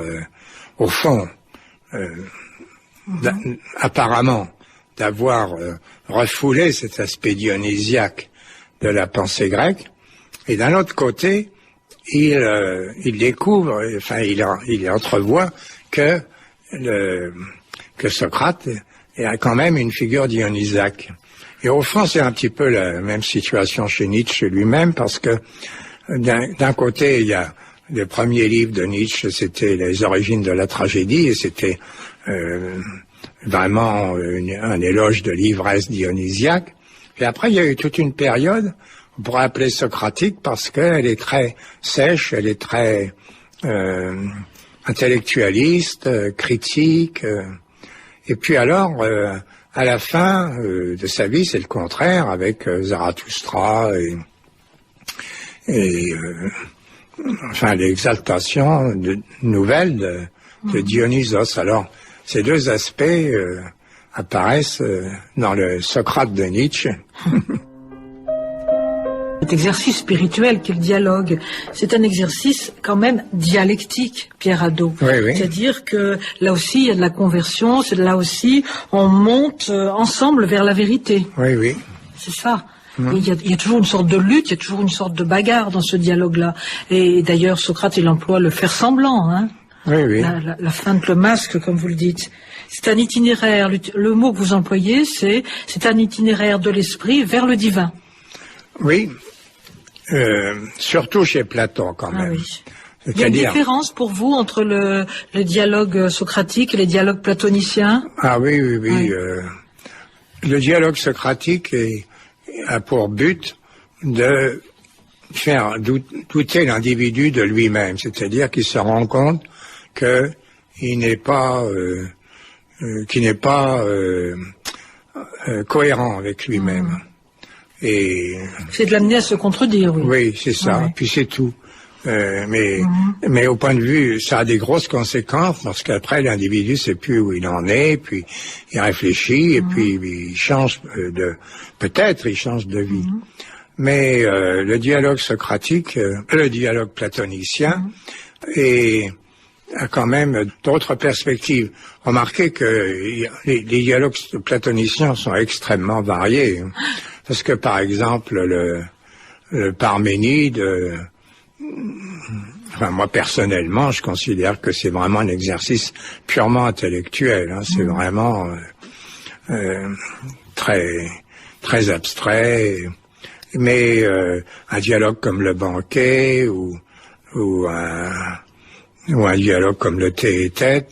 au fond, apparemment, d'avoir refoulé cet aspect dionysiaque de la pensée grecque. Et d'un autre côté, il découvre, il entrevoit que Socrate a quand même une figure dionysiaque. Et au fond, c'est un petit peu la même situation chez Nietzsche lui-même, parce que d'un côté, il y a les premiers livres de Nietzsche, c'était les origines de la tragédie, et c'était vraiment un éloge de l'ivresse dionysiaque. Et après, il y a eu toute une période, on pourrait appeler socratique, parce qu'elle est très sèche, elle est très intellectualiste, critique. Et puis alors, à la fin de sa vie, c'est le contraire, avec Zarathustra et l'exaltation nouvelle de Dionysos. Alors, ces deux aspects apparaissent dans le Socrate de Nietzsche. Cet exercice spirituel qu'est le dialogue, c'est un exercice quand même dialectique, Pierre Hadot. Oui. C'est-à-dire que là aussi, il y a de la conversion, c'est là aussi, on monte ensemble vers la vérité. Oui. C'est ça. Il y a toujours une sorte de lutte, il y a toujours une sorte de bagarre dans ce dialogue-là. Et d'ailleurs, Socrate, il emploie le faire semblant, hein. Oui. La feinte, le masque, comme vous le dites. C'est un itinéraire, le mot que vous employez, c'est un itinéraire de l'esprit vers le divin. Oui. Surtout chez Platon, quand même. Oui. Il y a une différence pour vous entre le dialogue socratique et les dialogues platoniciens? Ah oui. Le dialogue socratique a pour but de faire douter l'individu de lui-même, c'est-à-dire qu'il se rend compte qu'il n'est pas cohérent avec lui-même. Et c'est de l'amener à se contredire, oui. Oui, c'est ça. Ouais. Puis c'est tout. Mais au point de vue, ça a des grosses conséquences parce qu'après l'individu sait plus où il en est, puis il réfléchit et puis il change peut-être il change de vie. Mais le dialogue socratique, le dialogue platonicien, a quand même d'autres perspectives. Remarquez que les dialogues platoniciens sont extrêmement variés. Parce que, par exemple, le Parménide, moi, personnellement, je considère que c'est vraiment un exercice purement intellectuel. Hein, c'est vraiment très, très abstrait. Mais un dialogue comme le banquet ou un dialogue comme le thé et tête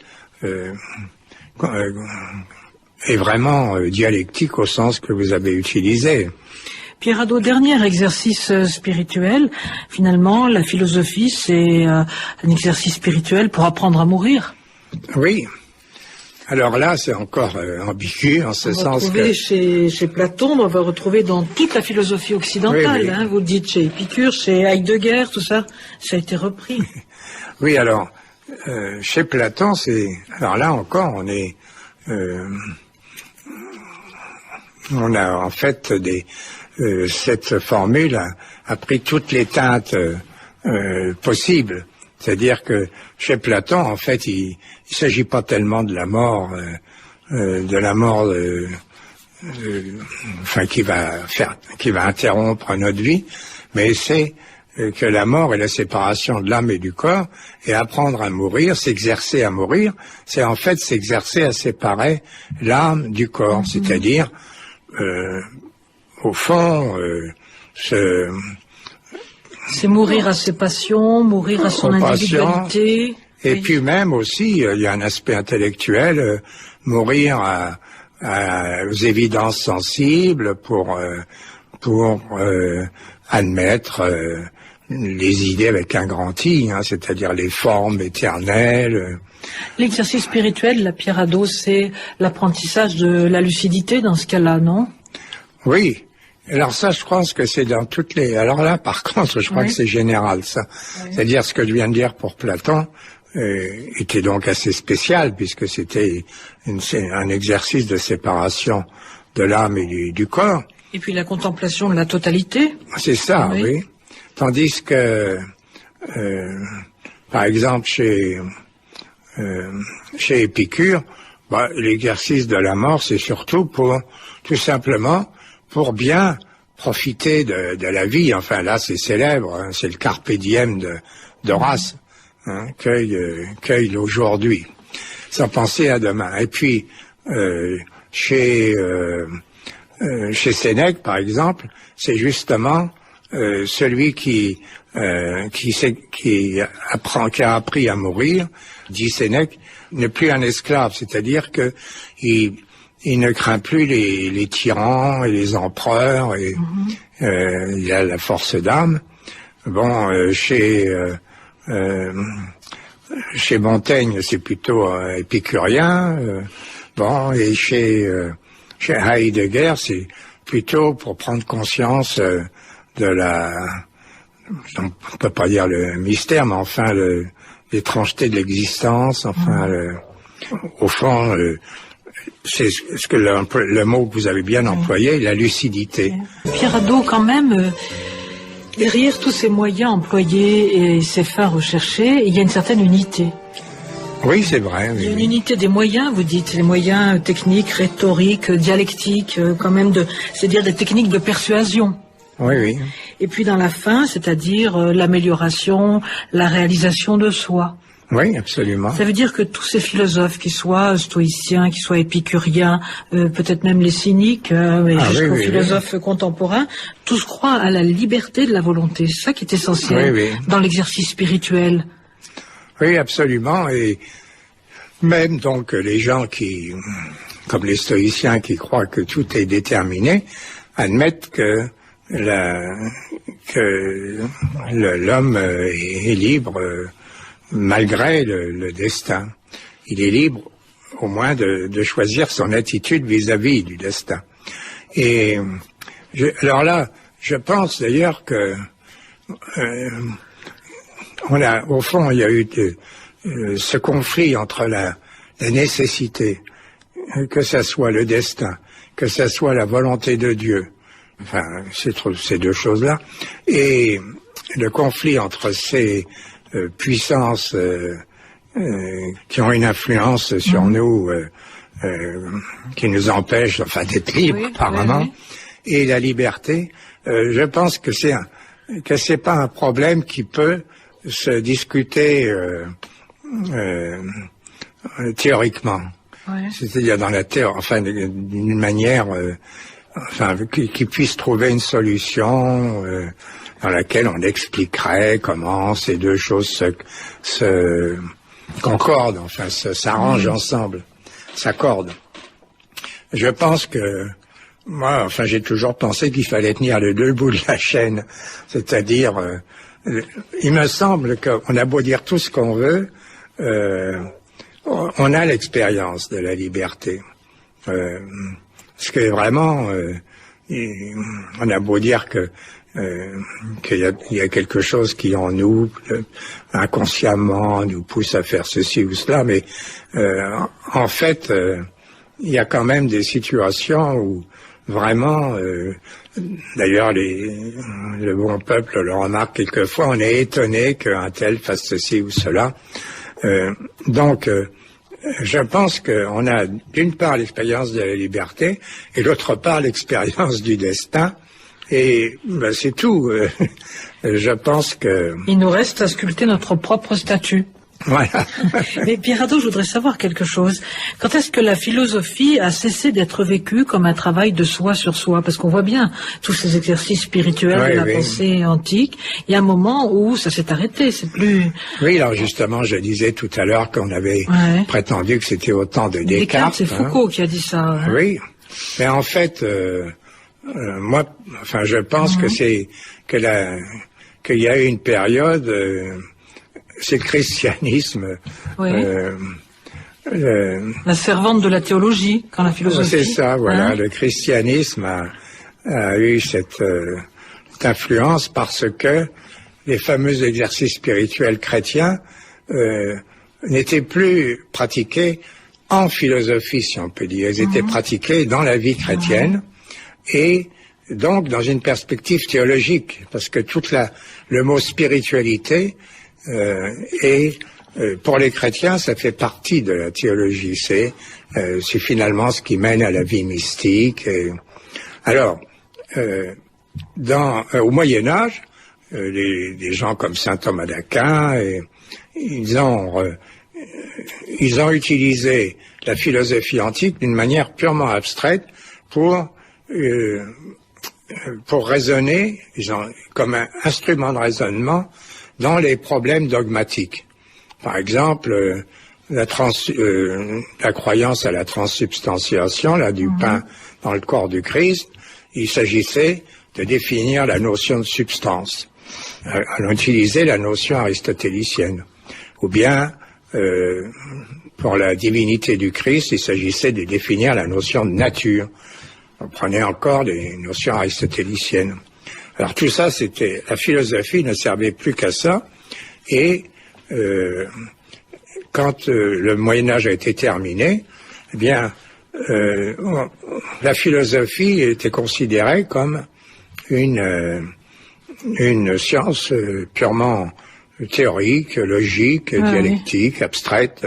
est vraiment dialectique au sens que vous avez utilisé. Pierre Hadot, dernier exercice spirituel. Finalement, la philosophie, c'est un exercice spirituel pour apprendre à mourir. Oui. Alors là, c'est encore ambigu en ce sens que... Chez Platon, on va retrouver dans toute la philosophie occidentale. Oui. Hein, vous le dites chez Épicure, chez Heidegger, tout ça, ça a été repris. Oui, alors, chez Platon, alors là encore, on a en fait cette formule a pris toutes les teintes possibles. C'est-à-dire que chez Platon, en fait, il s'agit pas tellement de la mort, qui va interrompre notre vie, mais c'est que la mort est la séparation de l'âme et du corps, et apprendre à mourir, s'exercer à mourir, c'est en fait s'exercer à séparer l'âme du corps, c'est-à-dire, au fond, c'est mourir à ses passions, mourir à son individualité. Et puis même aussi, il y a un aspect intellectuel, mourir aux évidences sensibles pour admettre les idées avec un grand I, hein, c'est-à-dire les formes éternelles. L'exercice spirituel, la Pierre Hadot, c'est l'apprentissage de la lucidité dans ce cas-là, non? Oui. Alors ça, je pense que c'est dans toutes les... Alors là, par contre, je crois que c'est général, ça. Oui. C'est-à-dire ce que je viens de dire pour Platon était donc assez spécial, puisque c'était un exercice de séparation de l'âme et du corps. Et puis la contemplation de la totalité. C'est ça, oui. Tandis que, par exemple, chez Épicure, l'exercice de la mort, c'est surtout tout simplement, pour bien profiter de la vie. Enfin, là, c'est célèbre, hein, c'est le carpe diem d'Horace, hein, cueille aujourd'hui, sans penser à demain. Et puis, chez Sénèque, par exemple, c'est justement celui qui a appris à mourir, dit Sénèque, n'est plus un esclave, c'est-à-dire que il ne craint plus les tyrans et les empereurs, et il a la force d'âme. Bon, chez Montaigne, c'est plutôt épicurien. Et chez Heidegger, c'est plutôt pour prendre conscience de on peut pas dire le mystère, mais enfin l'étrangeté de l'existence. Enfin, au fond. C'est ce que le mot que vous avez bien employé, la lucidité. Pierre Hadot, quand même, derrière tous ces moyens employés et ces fins recherchées, il y a une certaine unité. Oui, c'est vrai. Oui, il y a une unité des moyens, vous dites, les moyens techniques, rhétoriques, dialectiques, quand même, c'est-à-dire des techniques de persuasion. Oui, oui. Et puis dans la fin, c'est-à-dire l'amélioration, la réalisation de soi. Oui, absolument. Ça veut dire que tous ces philosophes, qu'ils soient stoïciens, qu'ils soient épicuriens, peut-être même les cyniques, jusqu'aux philosophes contemporains, tous croient à la liberté de la volonté. C'est ça qui est essentiel dans l'exercice spirituel. Oui, absolument. Et même donc les gens comme les stoïciens qui croient que tout est déterminé, admettent que l'homme est libre malgré le destin. Il est libre au moins de choisir son attitude vis-à-vis du destin. Et alors là, je pense d'ailleurs que au fond, il y a eu ce conflit entre la nécessité, que ça soit le destin, que ça soit la volonté de Dieu, enfin, ces deux choses-là, et le conflit entre ces puissances qui ont une influence sur nous, qui nous empêchent, enfin, d'être libres par moment, et la liberté. Je pense que c'est pas un problème qui peut se discuter théoriquement. C'est-à-dire dans la théorie, enfin, d'une manière, qui puisse trouver une solution dans laquelle on expliquerait comment ces deux choses se concordent, enfin s'arrangent ensemble, s'accordent. Je pense que Moi, enfin, j'ai toujours pensé qu'il fallait tenir les deux bouts de la chaîne. C'est-à-dire, il me semble qu'on a beau dire tout ce qu'on veut, on a l'expérience de la liberté. Parce que vraiment, on a beau dire qu'il y a quelque chose qui en nous, inconsciemment, nous pousse à faire ceci ou cela, mais en fait, il y a quand même des situations où vraiment, d'ailleurs, le bon peuple le remarque quelquefois, on est étonné qu'un tel fasse ceci ou cela. Donc, je pense qu'on a d'une part l'expérience de la liberté et d'autre part l'expérience du destin. Et ben, c'est tout. Je pense que... Il nous reste à sculpter notre propre statut. Voilà. Mais Pierre Hadot, je voudrais savoir quelque chose. Quand est-ce que la philosophie a cessé d'être vécue comme un travail de soi sur soi? Parce qu'on voit bien tous ces exercices spirituels de la pensée antique. Il y a un moment où ça s'est arrêté, c'est plus... Oui, alors justement, je disais tout à l'heure qu'on avait prétendu que c'était au temps de Descartes. Descartes, c'est Foucault qui a dit ça. Hein. Oui, mais en fait, moi, enfin, je pense que qu'il y a eu une période... c'est le christianisme. Oui. La servante de la théologie, quand la philosophie... C'est ça, voilà. Hein? Le christianisme a eu cette influence parce que les fameux exercices spirituels chrétiens n'étaient plus pratiqués en philosophie, si on peut dire. Ils étaient pratiqués dans la vie chrétienne et donc dans une perspective théologique, parce que le mot spiritualité... et pour les chrétiens, ça fait partie de la théologie. C'est finalement ce qui mène à la vie mystique. Alors, au Moyen Âge, des gens comme saint Thomas d'Aquin, ils ont utilisé la philosophie antique d'une manière purement abstraite pour raisonner, comme un instrument de raisonnement dans les problèmes dogmatiques. Par exemple, la croyance à la transsubstantiation du pain dans le corps du Christ, il s'agissait de définir la notion de substance. On utilisait la notion aristotélicienne. Ou bien, pour la divinité du Christ, il s'agissait de définir la notion de nature. On prenait encore des notions aristotéliciennes. Alors tout ça, la philosophie ne servait plus qu'à ça, et quand le Moyen-Âge a été terminé, eh bien, la philosophie était considérée comme une science purement théorique, logique, dialectique, abstraite.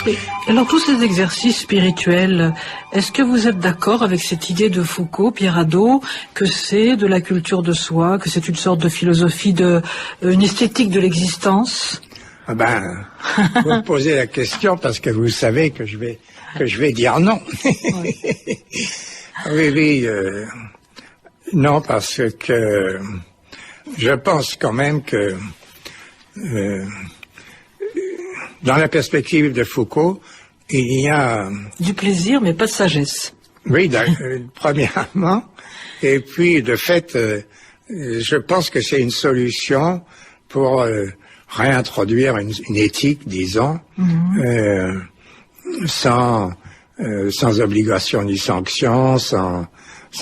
Et alors, tous ces exercices spirituels, est-ce que vous êtes d'accord avec cette idée de Foucault, Pierre Hadot, que c'est de la culture de soi, que c'est une sorte de philosophie, une esthétique de l'existence? Vous me posez la question parce que vous savez que je vais dire non. Oui, non, parce que je pense quand même que dans la perspective de Foucault, il y a... Du plaisir, mais pas de sagesse. Oui, premièrement. Et puis, de fait, je pense que c'est une solution pour réintroduire une éthique, disons, sans obligation ni sanction, sans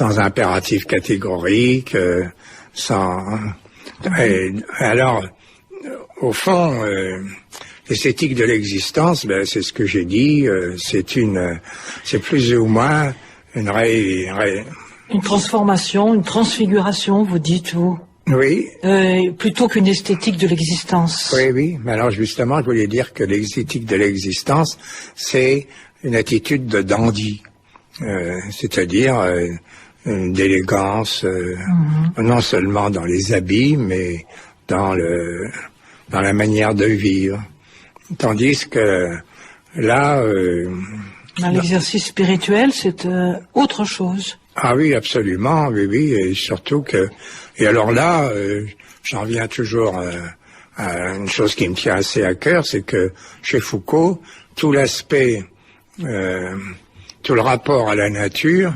impératif catégorique, alors, au fond... L'esthétique de l'existence, c'est ce que j'ai dit, c'est plus ou moins une transformation, une transfiguration, vous dites, vous? Oui. Plutôt qu'une esthétique de l'existence. Oui. Mais alors justement, je voulais dire que l'esthétique de l'existence, c'est une attitude de dandy, c'est-à-dire d'élégance, non seulement dans les habits, mais dans la manière de vivre. Tandis que là... dans l'exercice spirituel, c'est autre chose. Ah oui, absolument, oui, et surtout que... Et alors là, j'en viens toujours à une chose qui me tient assez à cœur, c'est que chez Foucault, tout l'aspect, tout le rapport à la nature,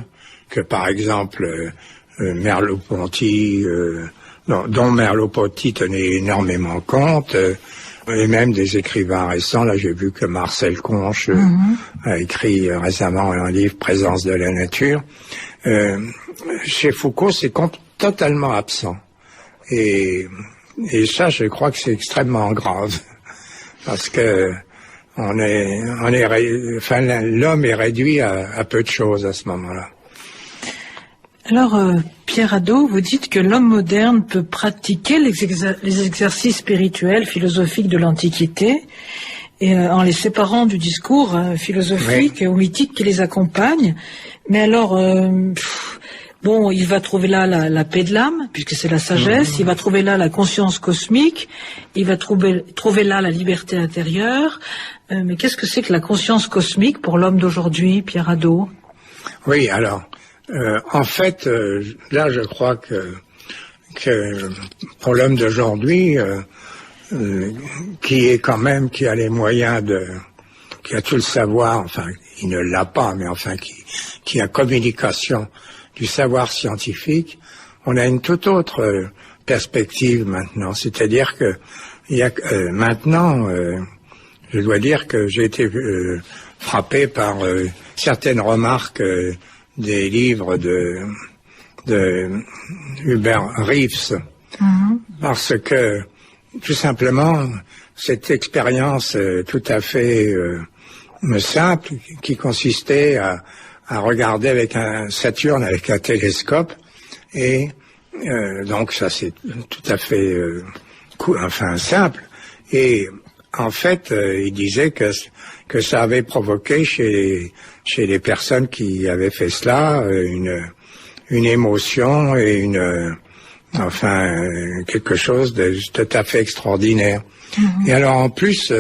que par exemple Merleau-Ponty, dont Merleau-Ponty tenait énormément compte, et même des écrivains récents. Là, j'ai vu que Marcel Conche a écrit récemment un livre, Présence de la nature. Chez Foucault, c'est totalement absent. Et ça, je crois que c'est extrêmement grave. Parce que l'homme est réduit à peu de choses à ce moment-là. Alors, Pierre Hadot, vous dites que l'homme moderne peut pratiquer les exercices spirituels, philosophiques de l'Antiquité, et en les séparant du discours philosophique ou mythique qui les accompagne. Mais alors, bon, il va trouver là la paix de l'âme, puisque c'est la sagesse, il va trouver là la conscience cosmique, il va trouver là la liberté intérieure. Mais qu'est-ce que c'est que la conscience cosmique pour l'homme d'aujourd'hui, Pierre Hadot? Oui, alors... en fait, là, je crois que pour l'homme d'aujourd'hui, qui a les moyens qui a tout le savoir, enfin, il ne l'a pas, mais enfin, qui a communication du savoir scientifique, on a une toute autre perspective maintenant. C'est-à-dire que maintenant, je dois dire que j'ai été frappé par certaines remarques des livres de Hubert Reeves, parce que tout simplement cette expérience tout à fait simple qui consistait à regarder avec Saturne avec un télescope, et donc ça c'est tout à fait simple, et en fait il disait que ça avait provoqué chez les personnes qui avaient fait cela une émotion et quelque chose de tout à fait extraordinaire. Et alors en plus,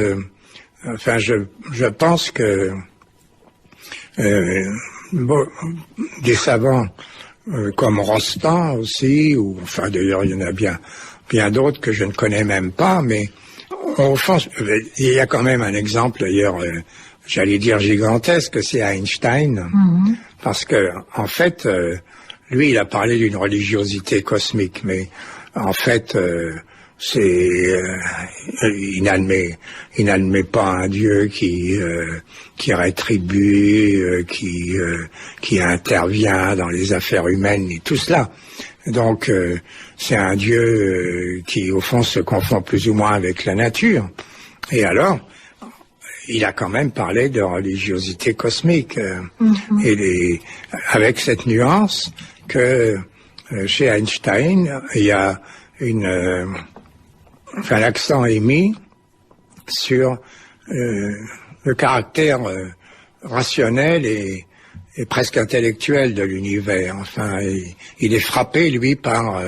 je pense que des savants comme Rostand aussi, ou enfin d'ailleurs il y en a bien d'autres que je ne connais même pas, mais au fond, il y a quand même un exemple d'ailleurs, j'allais dire gigantesque, c'est Einstein, parce que en fait, lui, il a parlé d'une religiosité cosmique, mais en fait, il n'admet pas un Dieu qui rétribue, qui intervient dans les affaires humaines et tout cela. Donc, c'est un Dieu qui, au fond, se confond plus ou moins avec la nature. Et alors, il a quand même parlé de religiosité cosmique, avec cette nuance que chez Einstein, il y a l'accent est mis sur le caractère rationnel et presque intellectuel de l'univers. Enfin, il est frappé, lui, par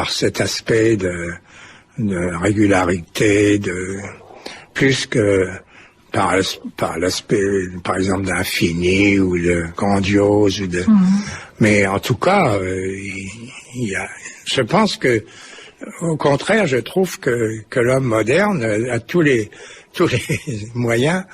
cet aspect de régularité, plus que par l'aspect, par exemple, d'infini ou de grandiose, mais en tout cas, je pense que, au contraire, je trouve que l'homme moderne a tous les moyens